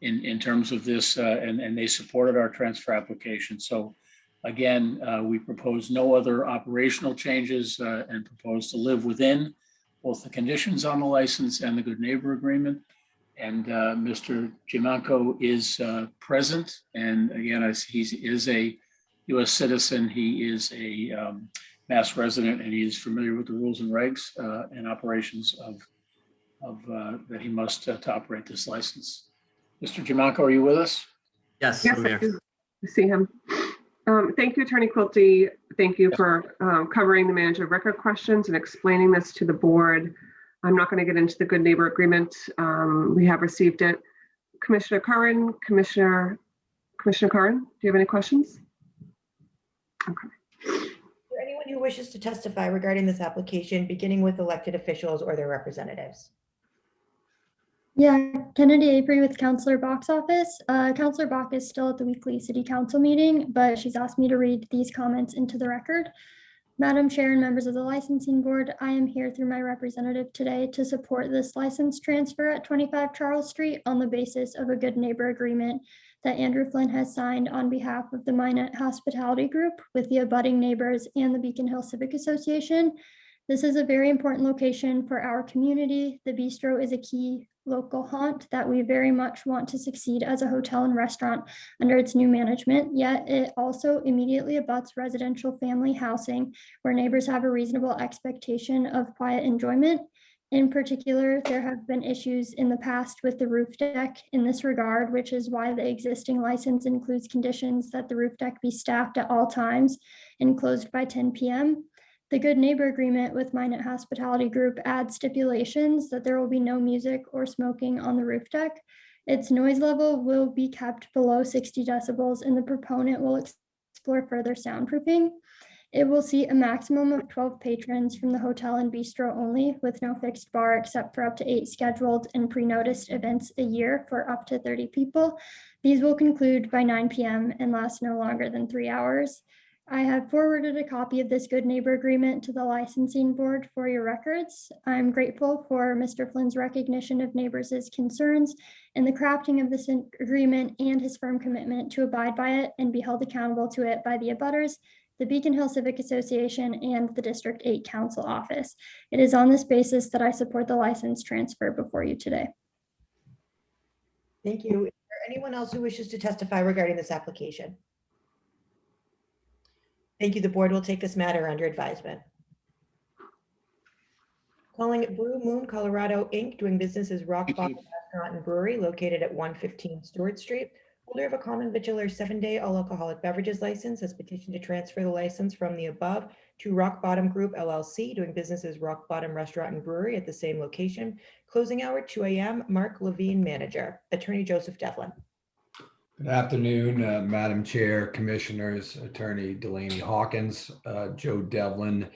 in terms of this, and they supported our transfer application. So again, we propose no other operational changes and propose to live within both the conditions on the license and the good neighbor agreement. And Mr. Giammanco is present. And again, as he is a U.S. citizen, he is a Mass resident, and he is familiar with the rules and regs and operations of that he must to operate this license. Mr. Giammanco, are you with us? Yes, Yes, I'm I here. do see him. Thank you, Attorney Quilty. Thank you for covering the manager of record questions and explaining this to the board. I'm not going to get into the good neighbor agreement. We have received it. Commissioner Curran, Commissioner Curran, do you have any questions? Okay. Is there anyone who wishes to testify regarding this application, beginning with elected officials or their representatives? Yeah, Kennedy Avery with Counselor Bach's office. Counselor Bach is still at the weekly city council meeting, but she's asked me to read these comments into the record. Madam Chair and members of the licensing board, I am here through my representative today to support this license transfer at 25 Charles Street on the basis of a good neighbor agreement that Andrew Flynn has signed on behalf of the Minot Hospitality Group with the abutting neighbors and the Beacon Hill Civic Association. This is a very important location for our community. The bistro is a key local haunt that we very much want to succeed as a hotel and restaurant under its new management, yet it also immediately abuts residential family housing where neighbors have a reasonable expectation of quiet enjoyment. In particular, there have been issues in the past with the roof deck in this regard, which is why the existing license includes conditions that the roof deck be staffed at all times and closed by 10 p.m. The Good Neighbor Agreement with Minot Hospitality Group adds stipulations that there will be no music or smoking on the roof deck. Its noise level will be kept below 60 decibels, and the proponent will explore further soundproofing. It will seat a maximum of 12 patrons from the hotel and bistro only, with no fixed bar except for up to 8 scheduled and pre-noticed events a year for up to 30 people. These will conclude by 9 p.m. and last no longer than 3 hours. I have forwarded a copy of this Good Neighbor Agreement to the licensing board for your records. I'm grateful for Mr. Flynn's recognition of neighbors' concerns and the crafting of this agreement and his firm commitment to abide by it and be held accountable to it by the abutters, the Beacon Hill Civic Association, and the District 8 Council Office. It is on this basis that I support the license transfer before you today. Thank you. Is there anyone else who wishes to testify regarding this application? Thank you. The board will take this matter under advisement. Calling it Blue Moon Colorado Inc., doing business as Rock Bottom Restaurant and Brewery located at 115 Stewart Street. Holder of a common vitular 7-day all alcoholic beverages license has petitioned to transfer the license from the above to Rock Bottom Group LLC, doing business as Rock Bottom Restaurant and Brewery at the same location. Closing hour 2 a.m. Mark Levine, manager. Attorney Joseph Devlin. Good afternoon, Madam Chair, Commissioners, Attorney Delaney Hawkins, Joe Devlin,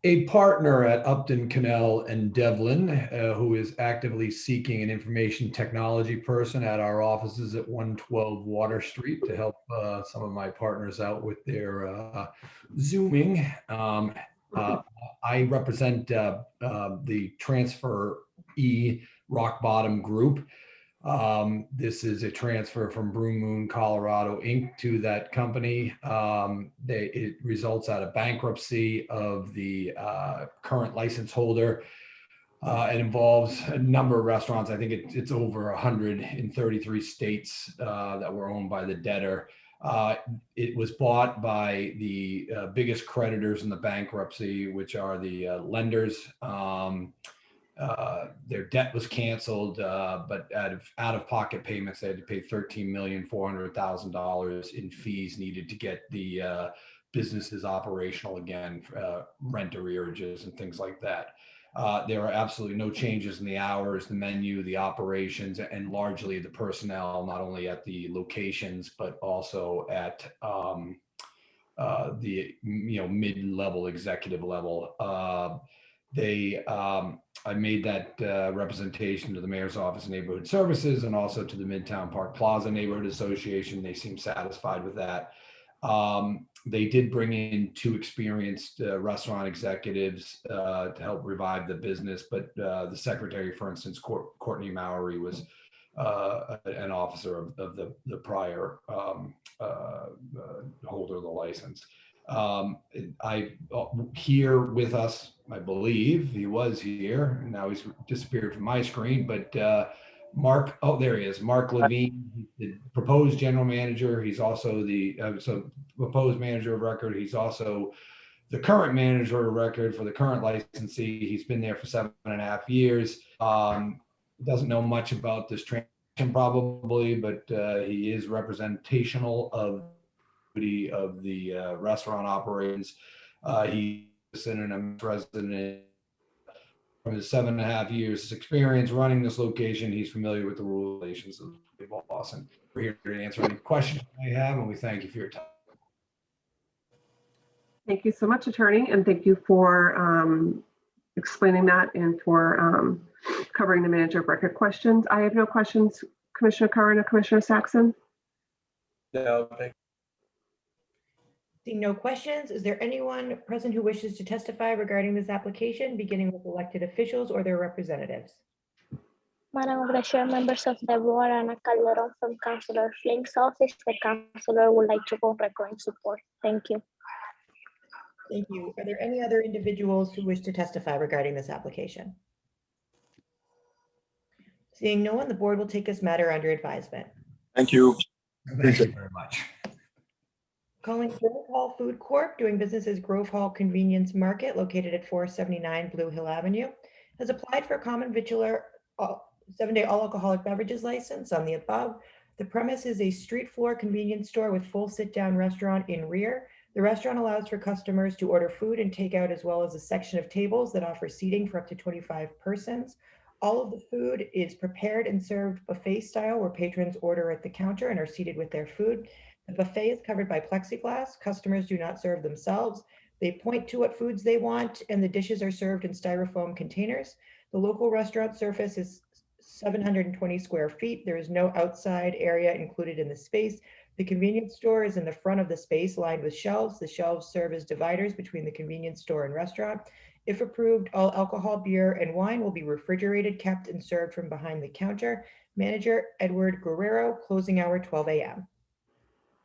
a partner at Upton, Cannell and Devlin, who is actively seeking an information technology person at our offices at 112 Water Street to help some of my partners out with their Zooming. I represent the Transfer-E Rock Bottom Group. This is a transfer from Blue Moon Colorado Inc. to that company. It results out of bankruptcy of the current license holder. It involves a number of restaurants. I think it's over 133 states that were owned by the debtor. It was bought by the biggest creditors in the bankruptcy, which are the lenders. Their debt was canceled, but out of pocket payments, they had to pay $13,400,000 in fees needed to get the businesses operational again, rent arrearages and things like that. There are absolutely no changes in the hours, the menu, the operations, and largely the personnel, not only at the locations, but also at the mid-level executive level. I made that representation to the Mayor's Office of Neighborhood Services and also to the Midtown Park Plaza Neighborhood Association. They seem satisfied with that. They did bring in 2 experienced restaurant executives to help revive the business, but the secretary, for instance, Courtney Mowry, was an officer of the prior holder of the license. Here with us, I believe he was here. Now he's disappeared from my screen, but Mark, oh, there he is. Mark Levine, the proposed general manager. He's also the proposed manager of record. He's also the current manager of record for the current licensee. He's been there for 7.5 years. Doesn't know much about this transaction probably, but he is representational of the restaurant operations. He's an resident. From his 7.5 years experience running this location, he's familiar with the rules and regulations of the boss. And we're here to answer any questions you may have, and we thank you for your time. Thank you so much, Attorney, and thank you for explaining that and for covering the manager of record questions. I have no questions, Commissioner Curran or Commissioner Saxon. No, thank you. Seeing no questions, is there anyone present who wishes to testify regarding this application, beginning with elected officials or their representatives? Madam Chair, members of the board, Ana Calderon from Councilor Flink's office. The councilor would like to go record in support. Thank you. Thank you. Are there any other individuals who wish to testify regarding this application? Seeing no one, the board will take this matter under advisement. Thank you. Thank you very much. Calling Grove Hall Food Corp., doing business as Grove Hall Convenience Market, located at 479 Blue Hill Avenue, has applied for a common vitular 7-day all alcoholic beverages license on the above. The premise is a street floor convenience store with full sit-down restaurant in rear. The restaurant allows for customers to order food and takeout, as well as a section of tables that offer seating for up to 25 persons. All of the food is prepared and served buffet style, where patrons order at the counter and are seated with their food. The buffet is covered by plexiglass. Customers do not serve themselves. They point to what foods they want, and the dishes are served in styrofoam containers. The local restaurant surface is 720 square feet. There is no outside area included in the space. The convenience store is in the front of the space, lined with shelves. The shelves serve as dividers between the convenience store and restaurant. If approved, all alcohol, beer, and wine will be refrigerated, kept, and served from behind the counter. Manager Edward Guerrero, closing hour 12 a.m.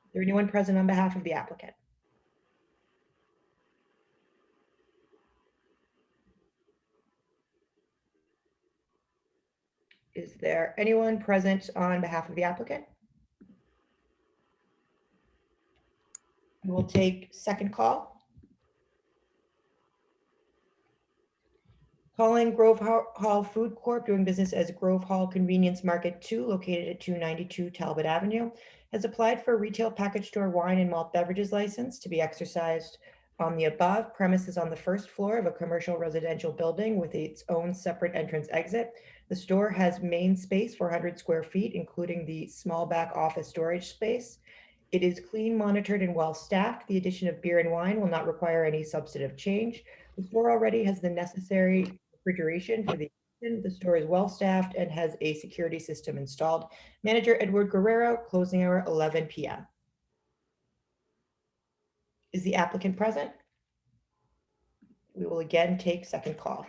Is there anyone present on behalf of the applicant? Is there anyone present on behalf of the applicant? We'll take second call. Calling Grove Hall Food Corp., doing business as Grove Hall Convenience Market 2, located at 292 Talbot Avenue, has applied for a retail package store wine and malt beverages license to be exercised on the above. Premises on the first floor of a commercial residential building with its own separate entrance exit. The store has main space, 400 square feet, including the small back office storage space. It is clean, monitored, and well-staffed. The addition of beer and wine will not require any substantive change. The store already has the necessary refrigeration for the addition. The store is well-staffed and has a security system installed. Manager Edward Guerrero, closing hour 11 p.m. Is the applicant present? We will again take second call.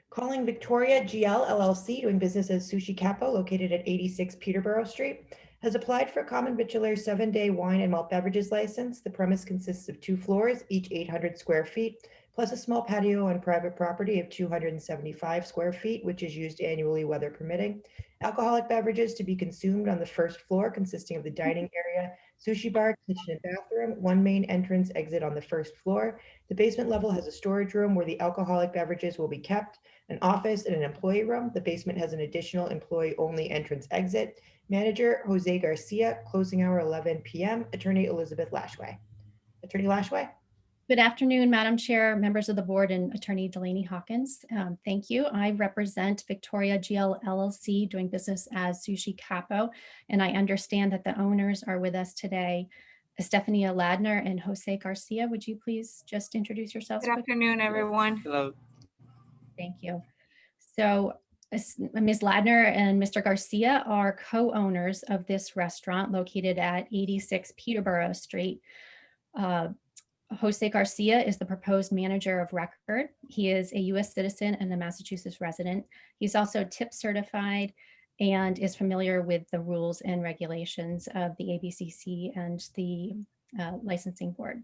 Calling Victoria GL LLC, doing business as Sushi Capo, located at 86 Peterborough Street, has applied for a common vitular 7-day wine and malt beverages license. The premise consists of 2 floors, each 800 square feet, plus a small patio on private property of 275 square feet, which is used annually, weather permitting. Alcoholic beverages to be consumed on the first floor, consisting of the dining area, sushi bar, kitchen, and bathroom, 1 main entrance exit on the first floor. The basement level has a storage room where the alcoholic beverages will be kept, an office, and an employee room. The basement has an additional employee-only entrance exit. Manager Jose Garcia, closing hour 11 p.m. Attorney Elizabeth Lashway. Attorney Lashway. Good afternoon, Madam Chair, members of the board, and Attorney Delaney Hawkins. Thank you. I represent Victoria GL LLC, doing business as Sushi Capo, and I understand that the owners are with us today. Estefania Ladner and Jose Garcia, would you please just introduce yourselves? Good afternoon, everyone. Hello. Thank you. So Ms. Ladner and Mr. Garcia are co-owners of this restaurant located at 86 Peterborough Street. Jose Garcia is the proposed manager of record. He is a U.S. citizen and a Massachusetts resident. He's also tip certified and is familiar with the rules and regulations of the ABCC and the licensing board.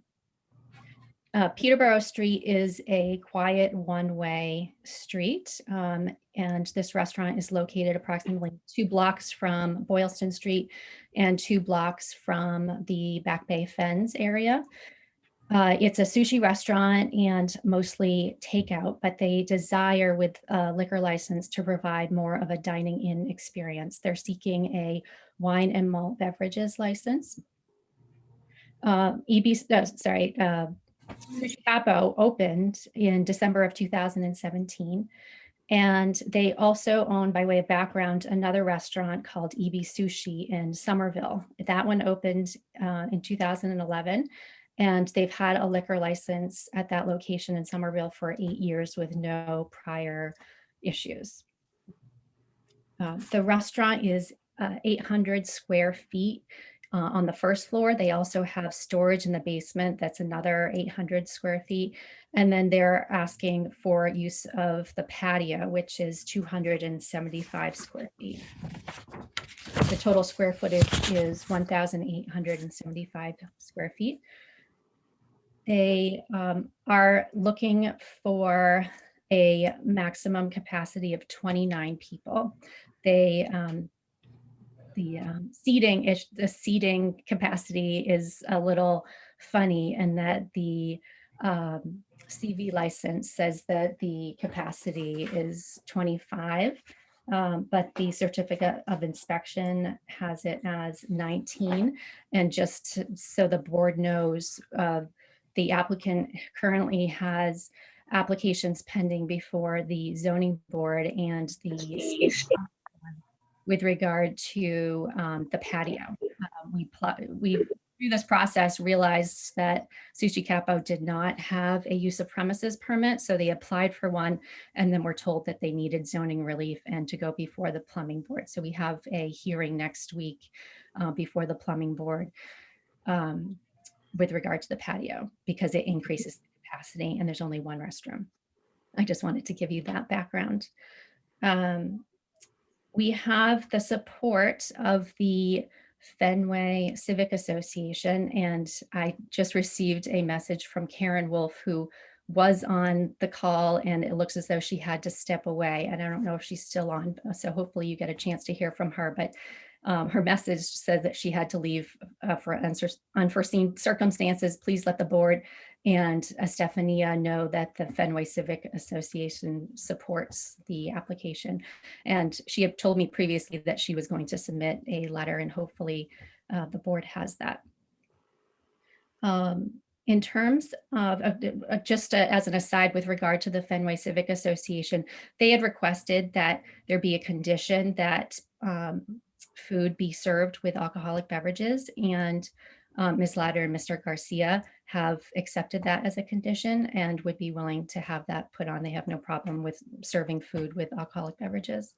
Peterborough Street is a quiet one-way street, and this restaurant is located approximately 2 blocks from Boylston Street and 2 blocks from the Back Bay Fens area. It's a sushi restaurant and mostly takeout, but they desire with a liquor license to provide more of a dining in experience. They're seeking a wine and malt beverages license. Sushi Capo opened in December of 2017, and they also own, by way of background, another restaurant called EB Sushi in Somerville. That one opened in 2011, and they've had a liquor license at that location in Somerville for 8 years with no prior issues. The restaurant is 800 square feet. On the first floor. They also have storage in the basement. That's another 800 square feet. And then they're asking for use of the patio, which is 275 square feet. The total square footage is 1,875 square feet. They are looking for a maximum capacity of 29 people. They the seating capacity is a little funny in that the CV license says that the capacity is 25, but the certificate of inspection has it as 19. And just so the board knows, the applicant currently has applications pending before the zoning board and the with regard to the patio. We through this process realized that Sushi Capo did not have a use of premises permit, so they applied for one and then were told that they needed zoning relief and to go before the plumbing board. So we have a hearing next week before the plumbing board with regard to the patio because it increases the capacity and there's only one restroom. I just wanted to give you that background. We have the support of the Fenway Civic Association, and I just received a message from Karen Wolf, who was on the call, and it looks as though she had to step away, and I don't know if she's still on, so hopefully you get a chance to hear from her, but her message said that she had to leave for unforeseen circumstances. Please let the board and Estefania know that the Fenway Civic Association supports the application. And she had told me previously that she was going to submit a letter, and hopefully the board has that. In terms of just as an aside with regard to the Fenway Civic Association, they had requested that there be a condition that food be served with alcoholic beverages, and Ms. Ladder and Mr. Garcia have accepted that as a condition and would be willing to have that put on. They have no problem with serving food with alcoholic beverages.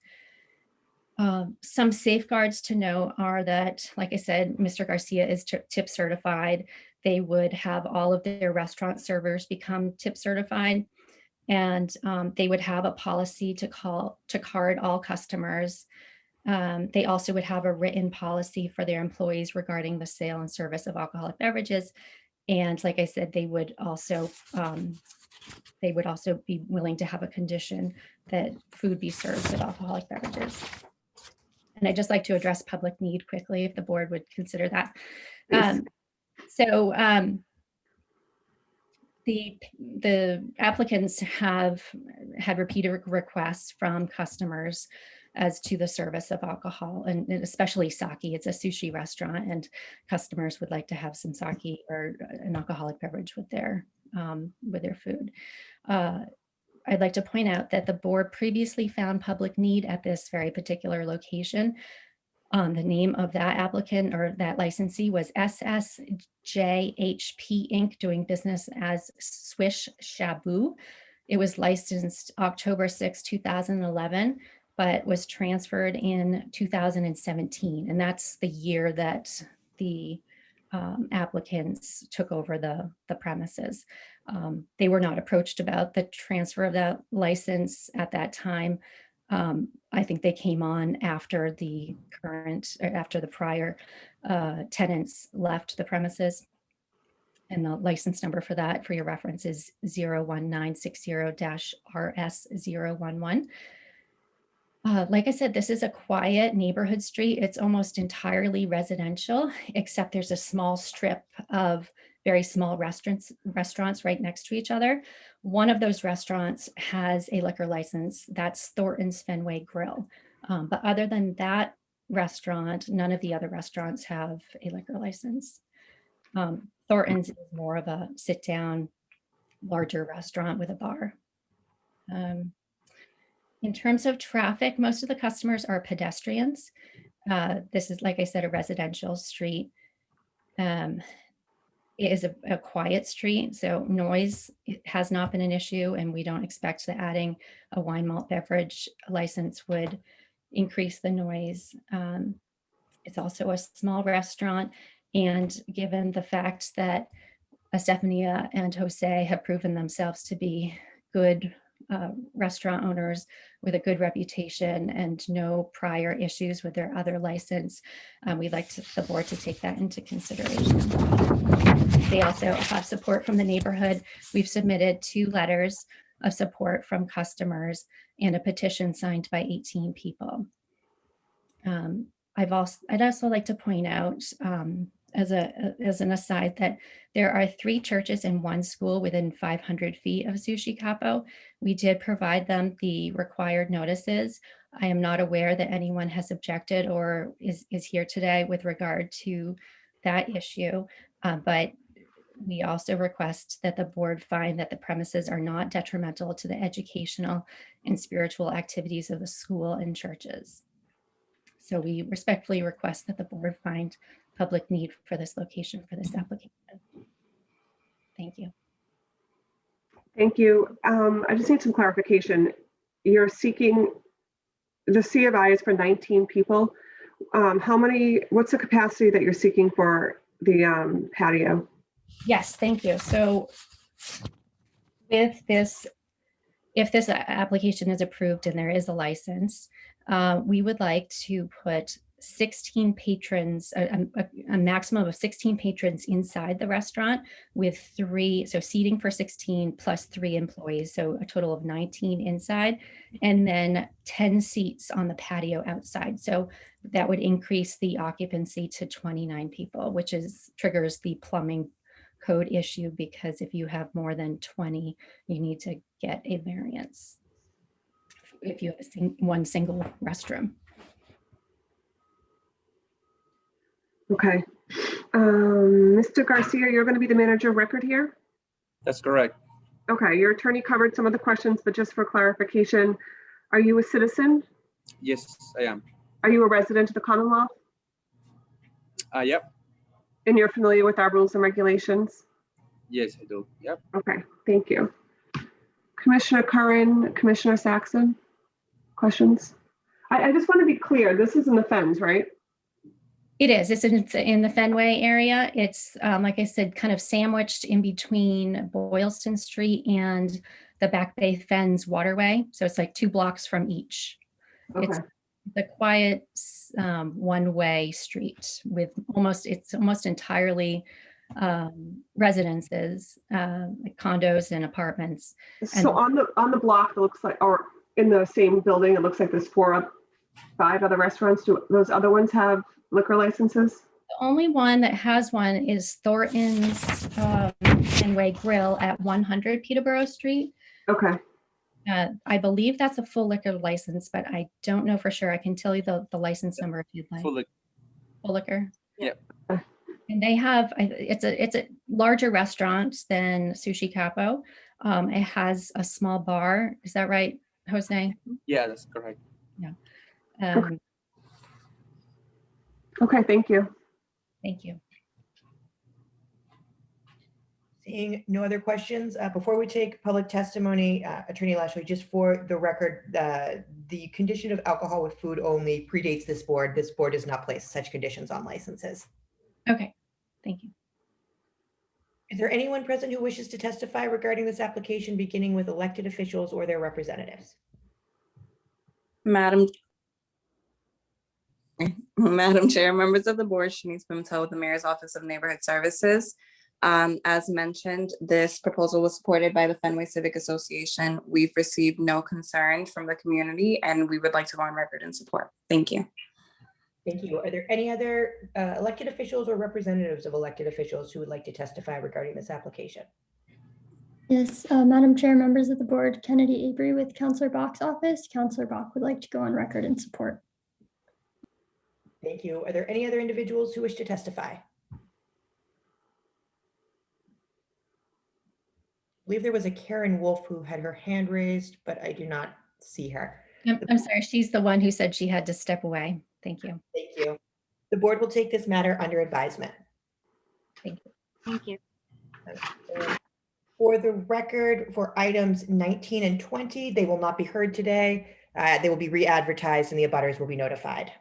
Some safeguards to know are that, like I said, Mr. Garcia is tip certified. They would have all of their restaurant servers become tip certified, and they would have a policy to card all customers. They also would have a written policy for their employees regarding the sale and service of alcoholic beverages. And like I said, they would also be willing to have a condition that food be served with alcoholic beverages. And I'd just like to address public need quickly, if the board would consider that. The applicants have had repeated requests from customers as to the service of alcohol, and especially sake. It's a sushi restaurant, and customers would like to have some sake or an alcoholic beverage with their food. I'd like to point out that the board previously found public need at this very particular location. The name of that applicant or that licensee was SSJHP Inc., doing business as Swish Shabu. It was licensed October 6, 2011. but was transferred in 2017. And that's the year that the applicants took over the premises. They were not approached about the transfer of that license at that time. I think they came on after the prior tenants left the premises. And the license number for that, for your reference, is 01960-RS011. Like I said, this is a quiet neighborhood street. It's almost entirely residential, except there's a small strip of very small restaurants right next to each other. One of those restaurants has a liquor license. That's Thornton's Fenway Grill. But other than that restaurant, none of the other restaurants have a liquor license. Thornton's is more of a sit-down, larger restaurant with a bar. In terms of traffic, most of the customers are pedestrians. This is, like I said, a residential street. It is a quiet street, so noise has not been an issue, and we don't expect that adding a wine malt beverage license would increase the noise. It's also a small restaurant, and given the fact that Estefania and Jose have proven themselves to be good restaurant owners with a good reputation and no prior issues with their other license, we'd like the board to take that into consideration. They also have support from the neighborhood. We've submitted 2 letters of support from customers and a petition signed by 18 people. I'd also like to point out, as an aside, that there are 3 churches and 1 school within 500 feet of Sushi Capo. We did provide them the required notices. I am not aware that anyone has objected or is here today with regard to that issue, but we also request that the board find that the premises are not detrimental to the educational and spiritual activities of the school and churches. So we respectfully request that the board find public need for this location for this application. Thank you. Thank you. I just need some clarification. You're seeking, the C of I is for 19 people. What's the capacity that you're seeking for the patio? Yes, thank you. So with this, if this application is approved and there is a license, we would like to put 16 patrons, a maximum of 16 patrons inside the restaurant with 3, so seating for 16 plus 3 employees, so a total of 19 inside, and then 10 seats on the patio outside. So that would increase the occupancy to 29 people, which triggers the plumbing code issue, because if you have more than 20, you need to get a variance if you have one single restroom. Okay. Mr. Garcia, you're going to be the manager of record here? That's correct. Okay, your attorney covered some of the questions, but just for clarification, are you a citizen? Yes, I am. Are you a resident of the Commonwealth? Yep. And you're familiar with our rules and regulations? Yes, I do. Yep. Okay, thank you. Commissioner Curran, Commissioner Saxon, questions? I just want to be clear, this is in the Fens, right? It is. It's in the Fenway area. It's, like I said, kind of sandwiched in between Boylston Street and the Back Bay Fens waterway. So it's like 2 blocks from each. Okay. It's the quiet one-way street with almost entirely residences, like condos and apartments. So on the block, it looks like, or in the same building, it looks like there's 5 other restaurants. Do those other ones have liquor licenses? The only one that has one is Thornton's Fenway Grill at 100 Peterborough Street. Okay. I believe that's a full liquor license, but I don't know for sure. I can tell you the license number if you'd like. Full liquor. Yeah. And they have, it's a larger restaurant than Sushi Capo. It has a small bar. Is that right, Jose? Yeah, that's correct. Yeah. Okay, thank you. Thank you. Seeing no other questions, before we take public testimony, Attorney Lashley, just for the record, the condition of alcohol with food only predates this board. This board does not place such conditions on licenses. Okay, thank you. Is there anyone present who wishes to testify regarding this application, beginning with elected officials or their representatives? Madam Chair, members of the board, Shanice Pimentel with the Mayor's Office of Neighborhood Services. As mentioned, this proposal was supported by the Fenway Civic Association. We've received no concerns from the community and we would like to go on record in support. Thank you. Thank you. Are there any other elected officials or representatives of elected officials who would like to testify regarding this application? Yes, Madam Chair, members of the board, Kennedy Avery with Councillor Bach's office. Councillor Bach would like to go on record in support. Thank you. Are there any other individuals who wish to testify? I believe there was a Karen Wolf who had her hand raised, but I do not see her. I'm sorry, she's the one who said she had to step away. Thank you. Thank you. The board will take this matter under advisement. Thank you. Thank you. For the record, for items 19 and 20, they will not be heard today. They will be re-advertised and the abutters will be notified.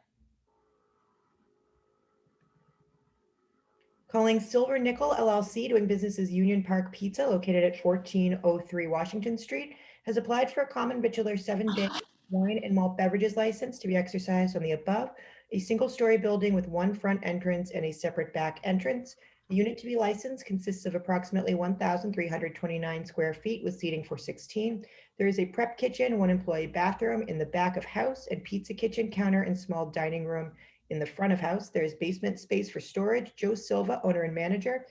Calling Silver Nickel LLC, doing business as Union Park Pizza, located at 1403 Washington Street, has applied for a common bachelor 7-day wine and malt beverages license to be exercised on the above, a single-story building with one front entrance and a separate back entrance. The unit to be licensed consists of approximately 1,329 square feet with seating for 16. There is a prep kitchen, one employee bathroom in the back of house, and pizza kitchen, counter, and small dining room in the front of house. There is basement space for storage. Joe Silva, owner and manager.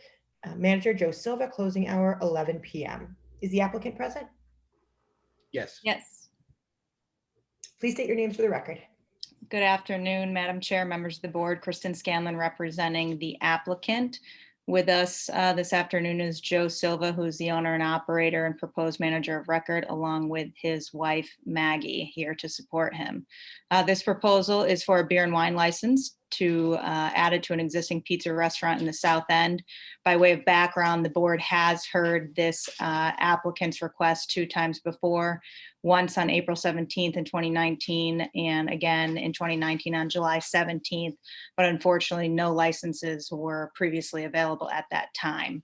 Manager Joe Silva, closing hour 11 p.m. Is the applicant present? Yes. Yes. Please state your names for the record. Good afternoon, Madam Chair, members of the board. Kristen Scanlon representing the applicant. With us this afternoon is Joe Silva, who's the owner and operator and proposed manager of record, along with his wife, Maggie, here to support him. This proposal is for a beer and wine license to add it to an existing pizza restaurant in the South End. By way of background, the board has heard this applicant's request 2 times before, once on April 17th in 2019, and again in 2019 on July 17th, but unfortunately no licenses were previously available at that time.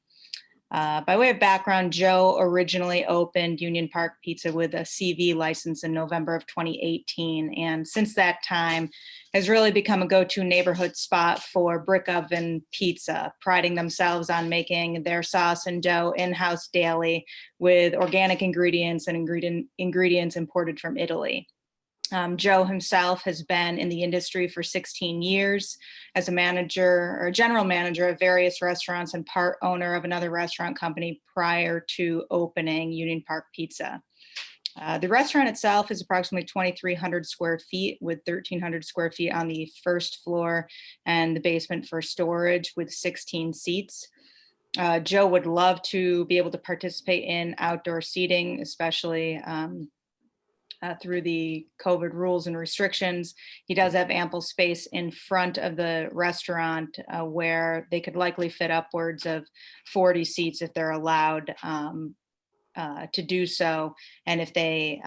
By way of background, Joe originally opened Union Park Pizza with a CV license in November of 2018, and since that time has really become a go-to neighborhood spot for brick oven pizza, priding themselves on making their sauce and dough in-house daily with organic ingredients and ingredients imported from Italy. Joe himself has been in the industry for 16 years as a manager or general manager of various restaurants and part owner of another restaurant company prior to opening Union Park Pizza. The restaurant itself is approximately 2,300 square feet with 1,300 square feet on the first floor and the basement for storage with 16 seats. Joe would love to be able to participate in outdoor seating, especially through the COVID rules and restrictions. He does have ample space in front of the restaurant where they could likely fit upwards of 40 seats if they're allowed to do so. And if they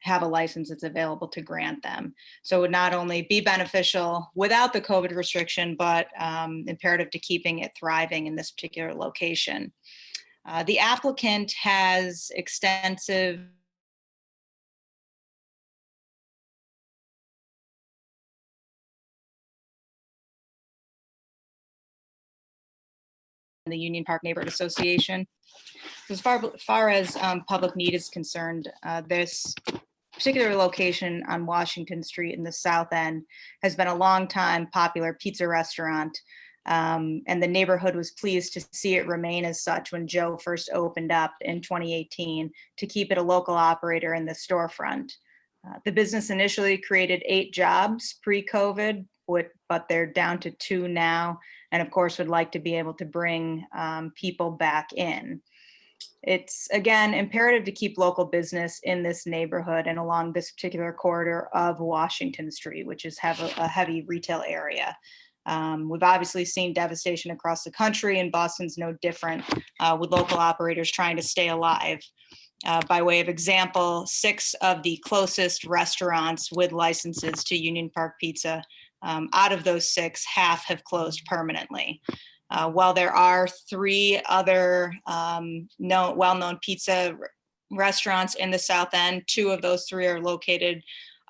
have a license, it's available to grant them. So it would not only be beneficial without the COVID restriction, but imperative to keeping it thriving in this particular location. The applicant has extensive the Union Park Neighborhood Association. As far as public need is concerned, this particular location on Washington Street in the South End has been a long time popular pizza restaurant, and the neighborhood was pleased to see it remain as such when Joe first opened up in 2018 to keep it a local operator in the storefront. The business initially created 8 jobs pre-COVID, but they're down to 2 now, and of course would like to be able to bring people back in. It's, again, imperative to keep local business in this neighborhood and along this particular corridor of Washington Street, which is a heavy retail area. We've obviously seen devastation across the country, and Boston's no different, with local operators trying to stay alive. By way of example, 6 of the closest restaurants with licenses to Union Park Pizza, out of those 6, half have closed permanently. While there are 3 other well-known pizza restaurants in the South End, 2 of those 3 are located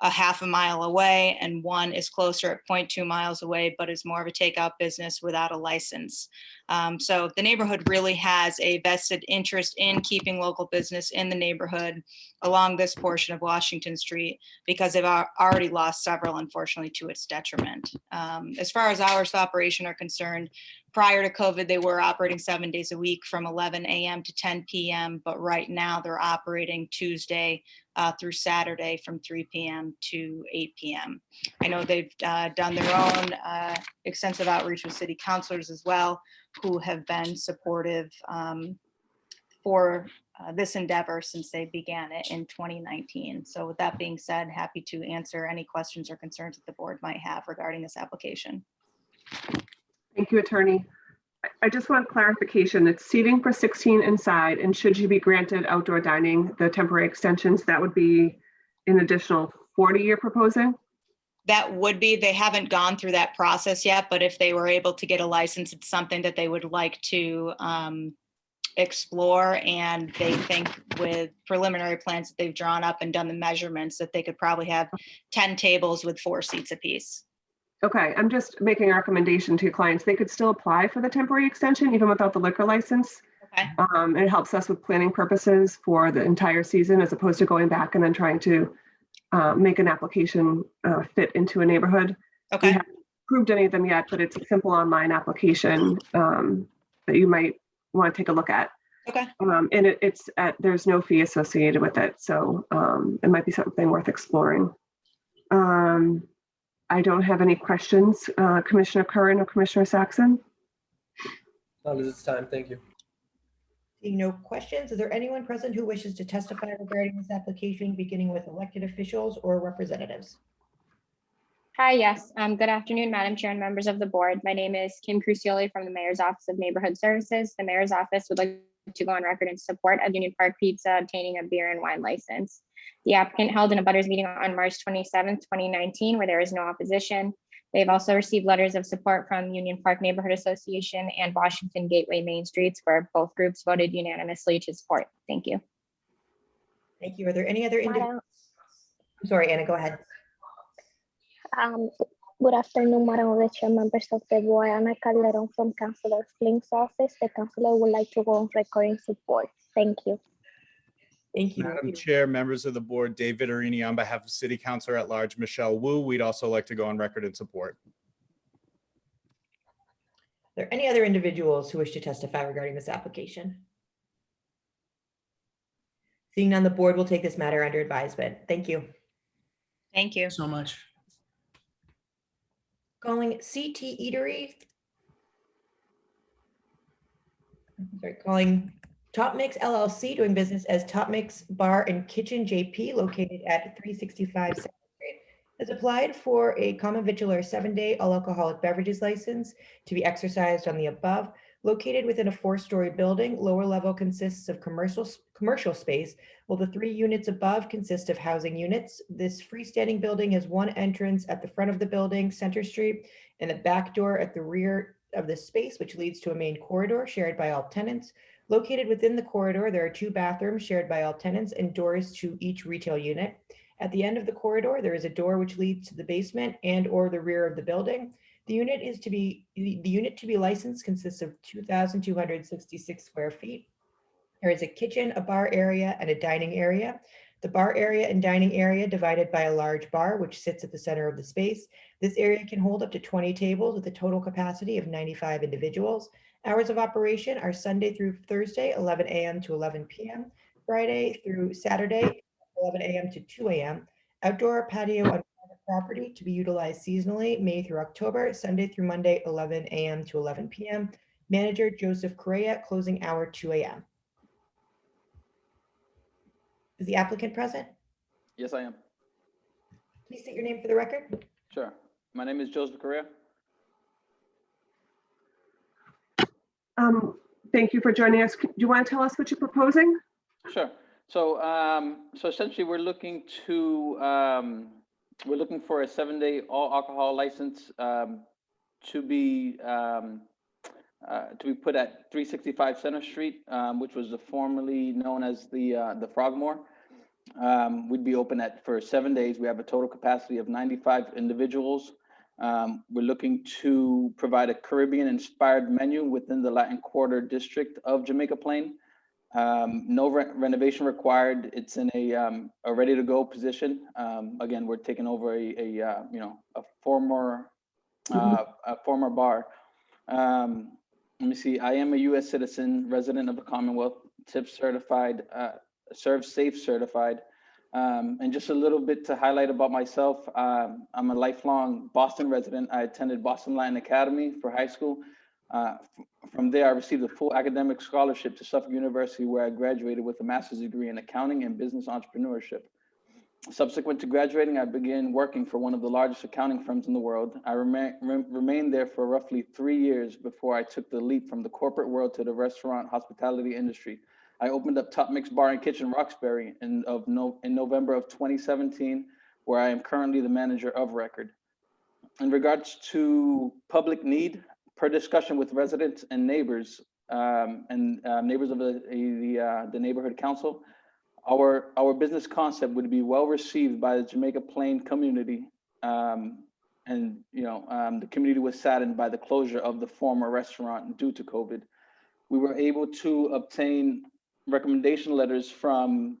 a half a mile away, and 1 is closer at 0.2 miles away, but is more of a takeout business without a license. So the neighborhood really has a vested interest in keeping local business in the neighborhood along this portion of Washington Street, because they've already lost several, unfortunately, to its detriment. As far as hours of operation are concerned, prior to COVID, they were operating 7 days a week from 11 a.m. to 10 p.m. But right now they're operating Tuesday through Saturday from 3 p.m. to 8 p.m. I know they've done their own extensive outreach with city councilors as well, who have been supportive for this endeavor since they began it in 2019. So with that being said, happy to answer any questions or concerns that the board might have regarding this application. Thank you, Attorney. I just want clarification. It's seating for 16 inside, and should you be granted outdoor dining, the temporary extensions, that would be an additional 40 you're proposing? That would be, they haven't gone through that process yet, but if they were able to get a license, it's something that they would like to explore. And they think with preliminary plans that they've drawn up and done the measurements, that they could probably have 10 tables with 4 seats apiece. Okay, I'm just making a recommendation to clients. They could still apply for the temporary extension even without the liquor license. Okay. It helps us with planning purposes for the entire season, as opposed to going back and then trying to make an application fit into a neighborhood. Okay. We haven't approved any of them yet, but it's a simple online application that you might want to take a look at. Okay. And there's no fee associated with it, so it might be something worth exploring. I don't have any questions. Commissioner Curran or Commissioner Saxon? Not at this time, thank you. Seeing no questions, is there anyone present who wishes to testify regarding this application, beginning with elected officials or representatives? Hi, yes. Good afternoon, Madam Chair and members of the board. My name is Kim Crucioli from the Mayor's Office of Neighborhood Services. The Mayor's Office would like to go on record in support of Union Park Pizza obtaining a beer and wine license. The applicant held an abutters meeting on March 27th, 2019, where there is no opposition. They've also received letters of support from Union Park Neighborhood Association and Washington Gateway Main Streets, where both groups voted unanimously to support. Thank you. Thank you. Are there any other individuals? I'm sorry, Anna, go ahead. Good afternoon, Madam of the Chair, members of the board. Ana Calderon from Councilor Flink's office. The councilor would like to go on record in support. Thank you. Thank you. Madam Chair, members of the board, Dave Vittorini on behalf of City Councilor at Large Michelle Wu. We'd also like to go on record in support. Are there any other individuals who wish to testify regarding this application? Seeing none, the board will take this matter under advisement. Thank you. Thank you so much. Calling CT Eatery. Calling Top Mix LLC, doing business as Top Mix Bar and Kitchen JP, located at 365 2nd Street, has applied for a common vitular 7-day all alcoholic beverages license to be exercised on the above. Located within a 4-story building, lower level consists of commercial space, while the 3 units above consist of housing units. This freestanding building has 1 entrance at the front of the building, Center Street, and a back door at the rear of the space, which leads to a main corridor shared by all tenants. Located within the corridor, there are 2 bathrooms shared by all tenants and doors to each retail unit. At the end of the corridor, there is a door which leads to the basement and or the rear of the building. The unit to be licensed consists of 2,266 square feet. There is a kitchen, a bar area, and a dining area. The bar area and dining area divided by a large bar, which sits at the center of the space. This area can hold up to 20 tables with a total capacity of 95 individuals. Hours of operation are Sunday through Thursday, 11 a.m. to 11 p.m., Friday through Saturday, 11 a.m. to 2 a.m. Outdoor patio on private property to be utilized seasonally, May through October, Sunday through Monday, 11 a.m. to 11 p.m. Manager Joseph Correa, closing hour 2 a.m. Is the applicant present? Yes, I am. Please state your name for the record. Sure. My name is Joseph Correa. Thank you for joining us. Do you want to tell us what you're proposing? Sure. So, so essentially, we're looking for a 7-day all alcohol license to be put at 365 Center Street, which was formerly known as the Frogmore. We'd be open for 7 days. We have a total capacity of 95 individuals. We're looking to provide a Caribbean-inspired menu within the Latin Quarter district of Jamaica Plain. No renovation required. It's in a ready-to-go position. Again, we're taking over a former bar. Let me see. I am a U.S. citizen, resident of the Commonwealth, TIP certified, ServSafe certified. And just a little bit to highlight about myself, I'm a lifelong Boston resident. I attended Boston Latin Academy for high school. From there, I received a full academic scholarship to Suffolk University, where I graduated with a master's degree in accounting and business entrepreneurship. Subsequent to graduating, I began working for one of the largest accounting firms in the world. I remained there for roughly 3 years before I took the leap from the corporate world to the restaurant hospitality industry. I opened up Top Mix Bar and Kitchen Roxbury in November of 2017, where I am currently the manager of record. In regards to public need, per discussion with residents and neighbors neighbors of the neighborhood council, our business concept would be well received by the Jamaica Plain community, the community was saddened by the closure of the former restaurant due to COVID. We were able to obtain recommendation letters from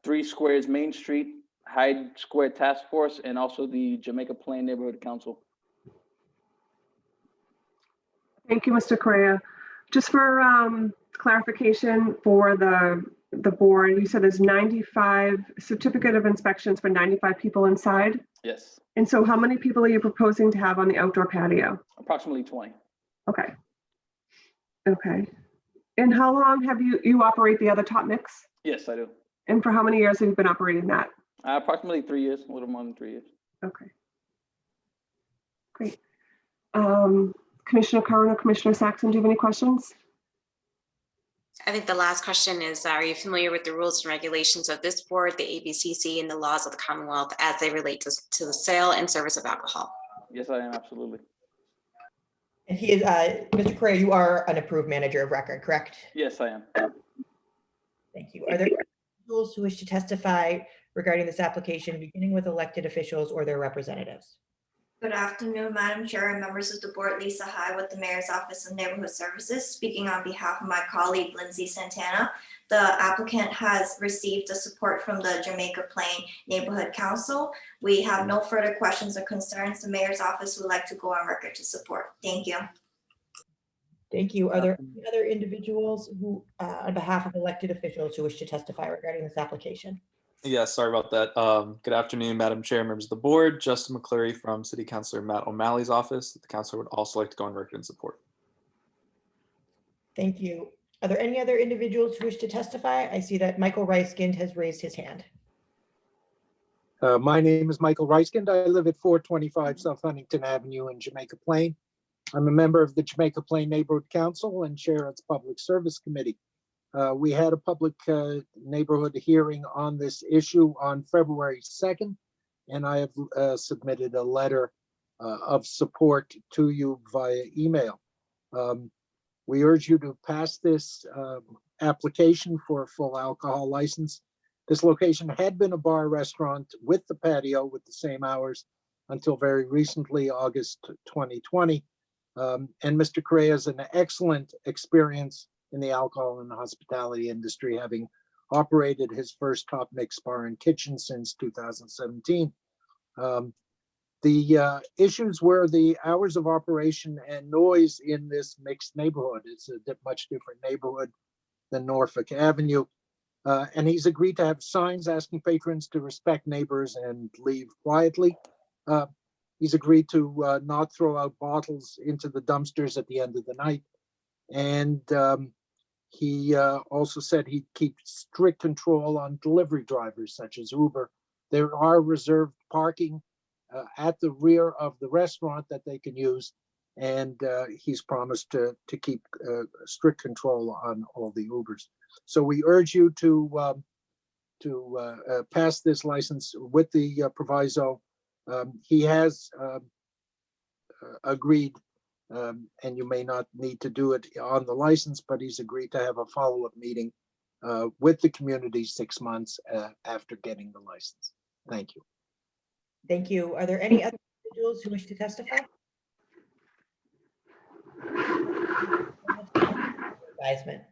3 Squares Main Street, Hyde Square Task Force, and also the Jamaica Plain Neighborhood Council. Thank you, Mr. Correa. Just for clarification for the board, you said there's 95 certificate of inspections for 95 people inside? Yes. And so how many people are you proposing to have on the outdoor patio? Approximately 20. Okay. Okay. And how long have you operate the other Top Mix? Yes, I do. And for how many years have you been operating that? Approximately 3 years, a little more than 3 years. Okay. Great. Commissioner Curran or Commissioner Saxon, do you have any questions? I think the last question is, are you familiar with the rules and regulations of this board, the ABCC, and the laws of the Commonwealth as they relate to the sale and service of alcohol? Yes, I am, absolutely. And he is, Mr. Correa, you are an approved manager of record, correct? Yes, I am. Thank you. Are there individuals who wish to testify regarding this application, beginning with elected officials or their representatives? Good afternoon, Madam Chair and members of the board. Lisa High with the Mayor's Office of Neighborhood Services, speaking on behalf of my colleague, Lindsay Santana. The applicant has received the support from the Jamaica Plain Neighborhood Council. We have no further questions or concerns. The Mayor's Office would like to go on record to support. Thank you. Thank you. Are there any other individuals who, on behalf of elected officials, who wish to testify regarding this application? Yeah, sorry about that. Good afternoon, Madam Chair, members of the board. Justin McCleary from City Councilor Matt O'Malley's office. The councilor would also like to go on record in support. Thank you. Are there any other individuals who wish to testify? I see that Michael Reiskind has raised his hand. My name is Michael Reiskind. I live at 425 South Huntington Avenue in Jamaica Plain. I'm a member of the Jamaica Plain Neighborhood Council and chair its Public Service Committee. We had a public neighborhood hearing on this issue on February 2nd, and I have submitted a letter of support to you via email. We urge you to pass this application for a full alcohol license. This location had been a bar restaurant with the patio with the same hours until very recently, August 2020. And Mr. Correa has an excellent experience in the alcohol and the hospitality industry, having operated his first Top Mix Bar and Kitchen since 2017. The issues were the hours of operation and noise in this mixed neighborhood. It's a much different neighborhood than Norfolk Avenue. And he's agreed to have signs asking patrons to respect neighbors and leave quietly. He's agreed to not throw out bottles into the dumpsters at the end of the night. And he also said he'd keep strict control on delivery drivers such as Uber. There are reserved parking at the rear of the restaurant that they can use. And he's promised to keep strict control on all the Ubers. So we urge you to pass this license with the proviso. He has agreed, and you may not need to do it on the license, but he's agreed to have a follow-up meeting with the community 6 months after getting the license. Thank you. Thank you. Are there any other individuals who wish to testify? Advisement.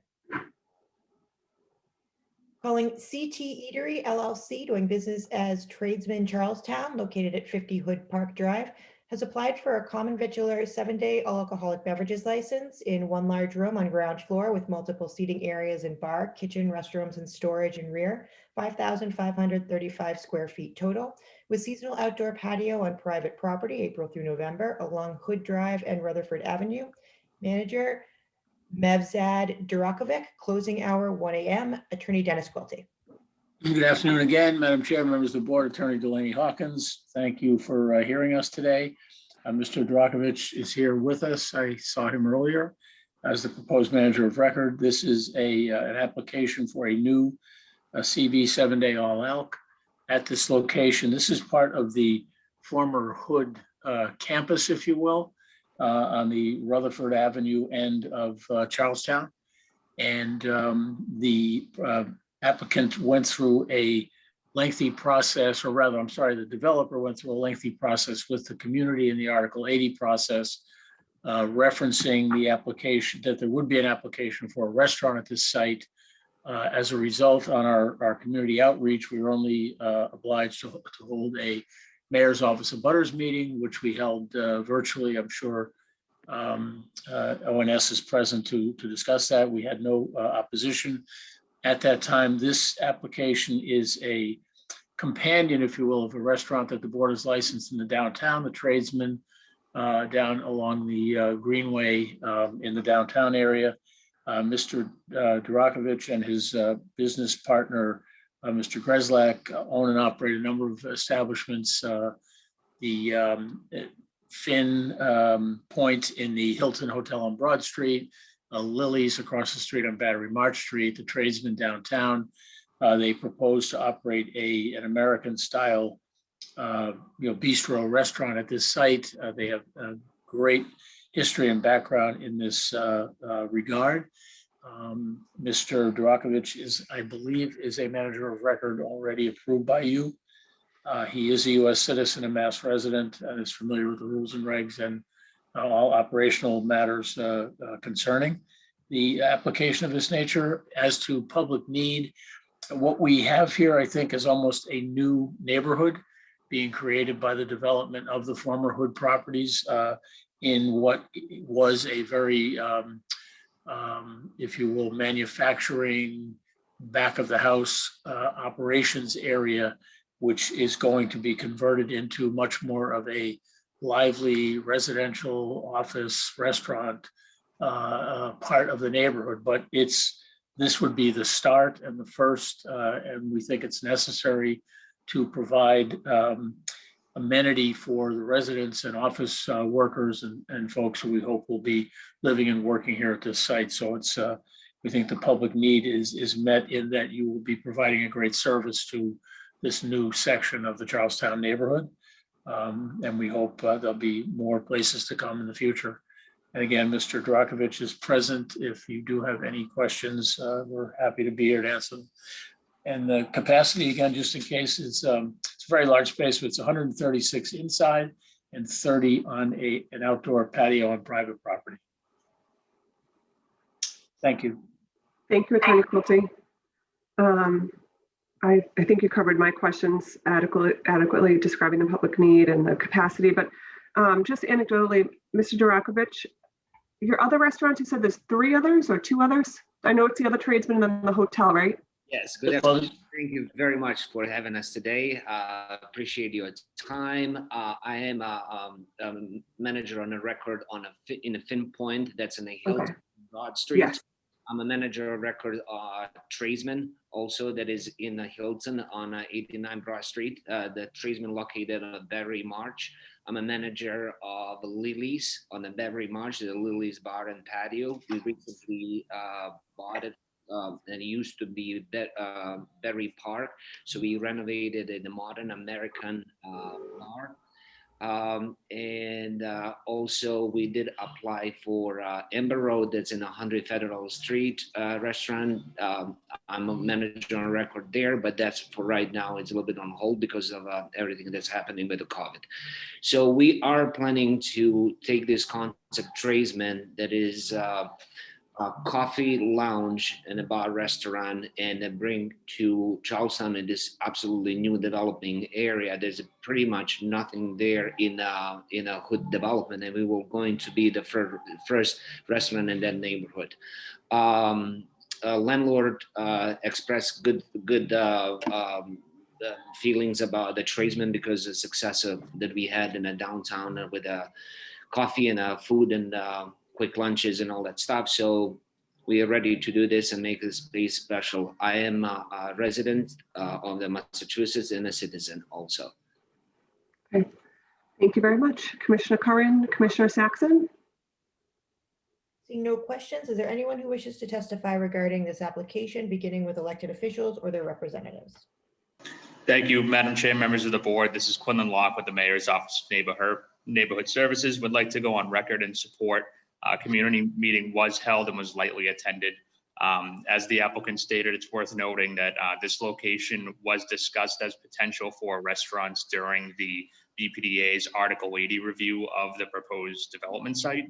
Calling CT Eatery LLC, doing business as Tradesman Charlestown, located at 50 Hood Park Drive, has applied for a common victular 7-day all alcoholic beverages license in one large room on ground floor with multiple seating areas and bar, kitchen, restrooms, and storage in rear, 5,535 square feet total, with seasonal outdoor patio on private property, April through November, along Hood Drive and Rutherford Avenue. Manager, Mevzad Durakovic, closing hour 1 a.m. Attorney Dennis Quilty. Good afternoon again, Madam Chair, members of the board, Attorney Delaney Hawkins. Thank you for hearing us today. Mr. Durakovic is here with us. I saw him earlier as the proposed manager of record. This is an application for a new CV 7-day all alc at this location. This is part of the former Hood campus, if you will, on the Rutherford Avenue end of Charlestown. And the applicant went through a lengthy process, or rather, I'm sorry, the developer went through a lengthy process with the community in the Article 80 process, referencing the application, that there would be an application for a restaurant at this site. As a result, on our community outreach, we were only obliged to hold a Mayor's Office of Butters meeting, which we held virtually. I'm sure ONS is present to discuss that. We had no opposition at that time. This application is a companion, if you will, of a restaurant that the board has licensed in the downtown, the Tradesman, down along the Greenway in the downtown area. Mr. Durakovic and his business partner, Mr. Greslak, own and operate a number of establishments. The Finn Point in the Hilton Hotel on Broad Street, Lily's across the street on Battery March Street, the Tradesman downtown. They propose to operate an American style bistro restaurant at this site. They have a great history and background in this regard. Mr. Durakovic is, I believe, is a manager of record already approved by you. He is a U.S. citizen and Mass resident and is familiar with the rules and regs and all operational matters concerning the application of this nature. As to public need, what we have here, I think, is almost a new neighborhood being created by the development of the former Hood properties in what was a very, if you will, manufacturing back of the house operations area, which is going to be converted into much more of a lively residential office restaurant part of the neighborhood. But this would be the start and the first, and we think it's necessary to provide amenity for the residents and office workers and folks who we hope will be living and working here at this site. So it's we think the public need is met in that you will be providing a great service to this new section of the Charlestown neighborhood. And we hope there'll be more places to come in the future. And again, Mr. Durakovic is present. If you do have any questions, we're happy to be here to answer them. And the capacity, again, just in case, it's a very large space, but it's 136 inside and 30 on an outdoor patio on private property. Thank you. Thank you, Attorney Quilty. I think you covered my questions adequately describing the public need and the capacity, but just anecdotally, Mr. Durakovic, your other restaurants, you said there's 3 others or 2 others? I know it's the other Tradesman and then the hotel, right? Yes, good afternoon. Thank you very much for having us today. Appreciate your time. I am a manager on a record in a Finn Point that's in the Hilton Broad Street. Yes. I'm a manager of record tradesman also that is in Hilton on 89 Broad Street. The tradesman located on Beverly March. I'm a manager of Lily's on the Beverly March, the Lily's Bar and Patio. We recently bought it. And it used to be Berry Park, so we renovated it in a modern American bar. Also we did apply for Ember Road that's in 100 Federal Street restaurant. I'm a manager on record there, but that's for right now. It's a little bit on hold because of everything that's happening with the COVID. So we are planning to take this concept tradesman that is a coffee lounge and a bar restaurant and then bring to Charlestown in this absolutely new developing area. There's pretty much nothing there in a hood development, and we were going to be the first restaurant in that neighborhood. Landlord expressed good feelings about the tradesman because of the success that we had in the downtown with coffee and food and quick lunches and all that stuff. So we are ready to do this and make this space special. I am a resident of the Massachusetts and a citizen also. Okay. Thank you very much. Commissioner Curran, Commissioner Saxon. Seeing no questions, is there anyone who wishes to testify regarding this application, beginning with elected officials or their representatives? Thank you, Madam Chair, members of the board. This is Quinlan Locke with the Mayor's Office of Neighborhood Services. Would like to go on record and support. Community meeting was held and was lightly attended. As the applicant stated, it's worth noting that this location was discussed as potential for restaurants during the BPDA's Article 80 review of the proposed development site.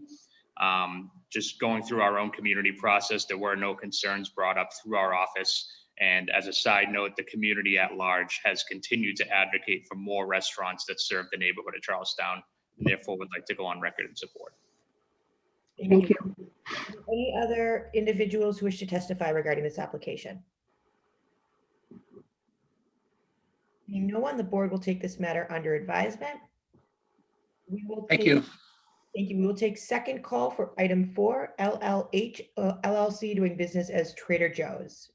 Just going through our own community process, there were no concerns brought up through our office. And as a side note, the community at large has continued to advocate for more restaurants that serve the neighborhood of Charlestown, and therefore would like to go on record in support. Thank you. Any other individuals who wish to testify regarding this application? Seeing no one, the board will take this matter under advisement. We will Thank you. Thank you. We will take second call for item 4, LLH LLC doing business as Trader Joe's.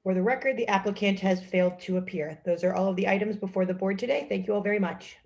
For the record, the applicant has failed to appear. Those are all of the items before the board today. Thank you all very much.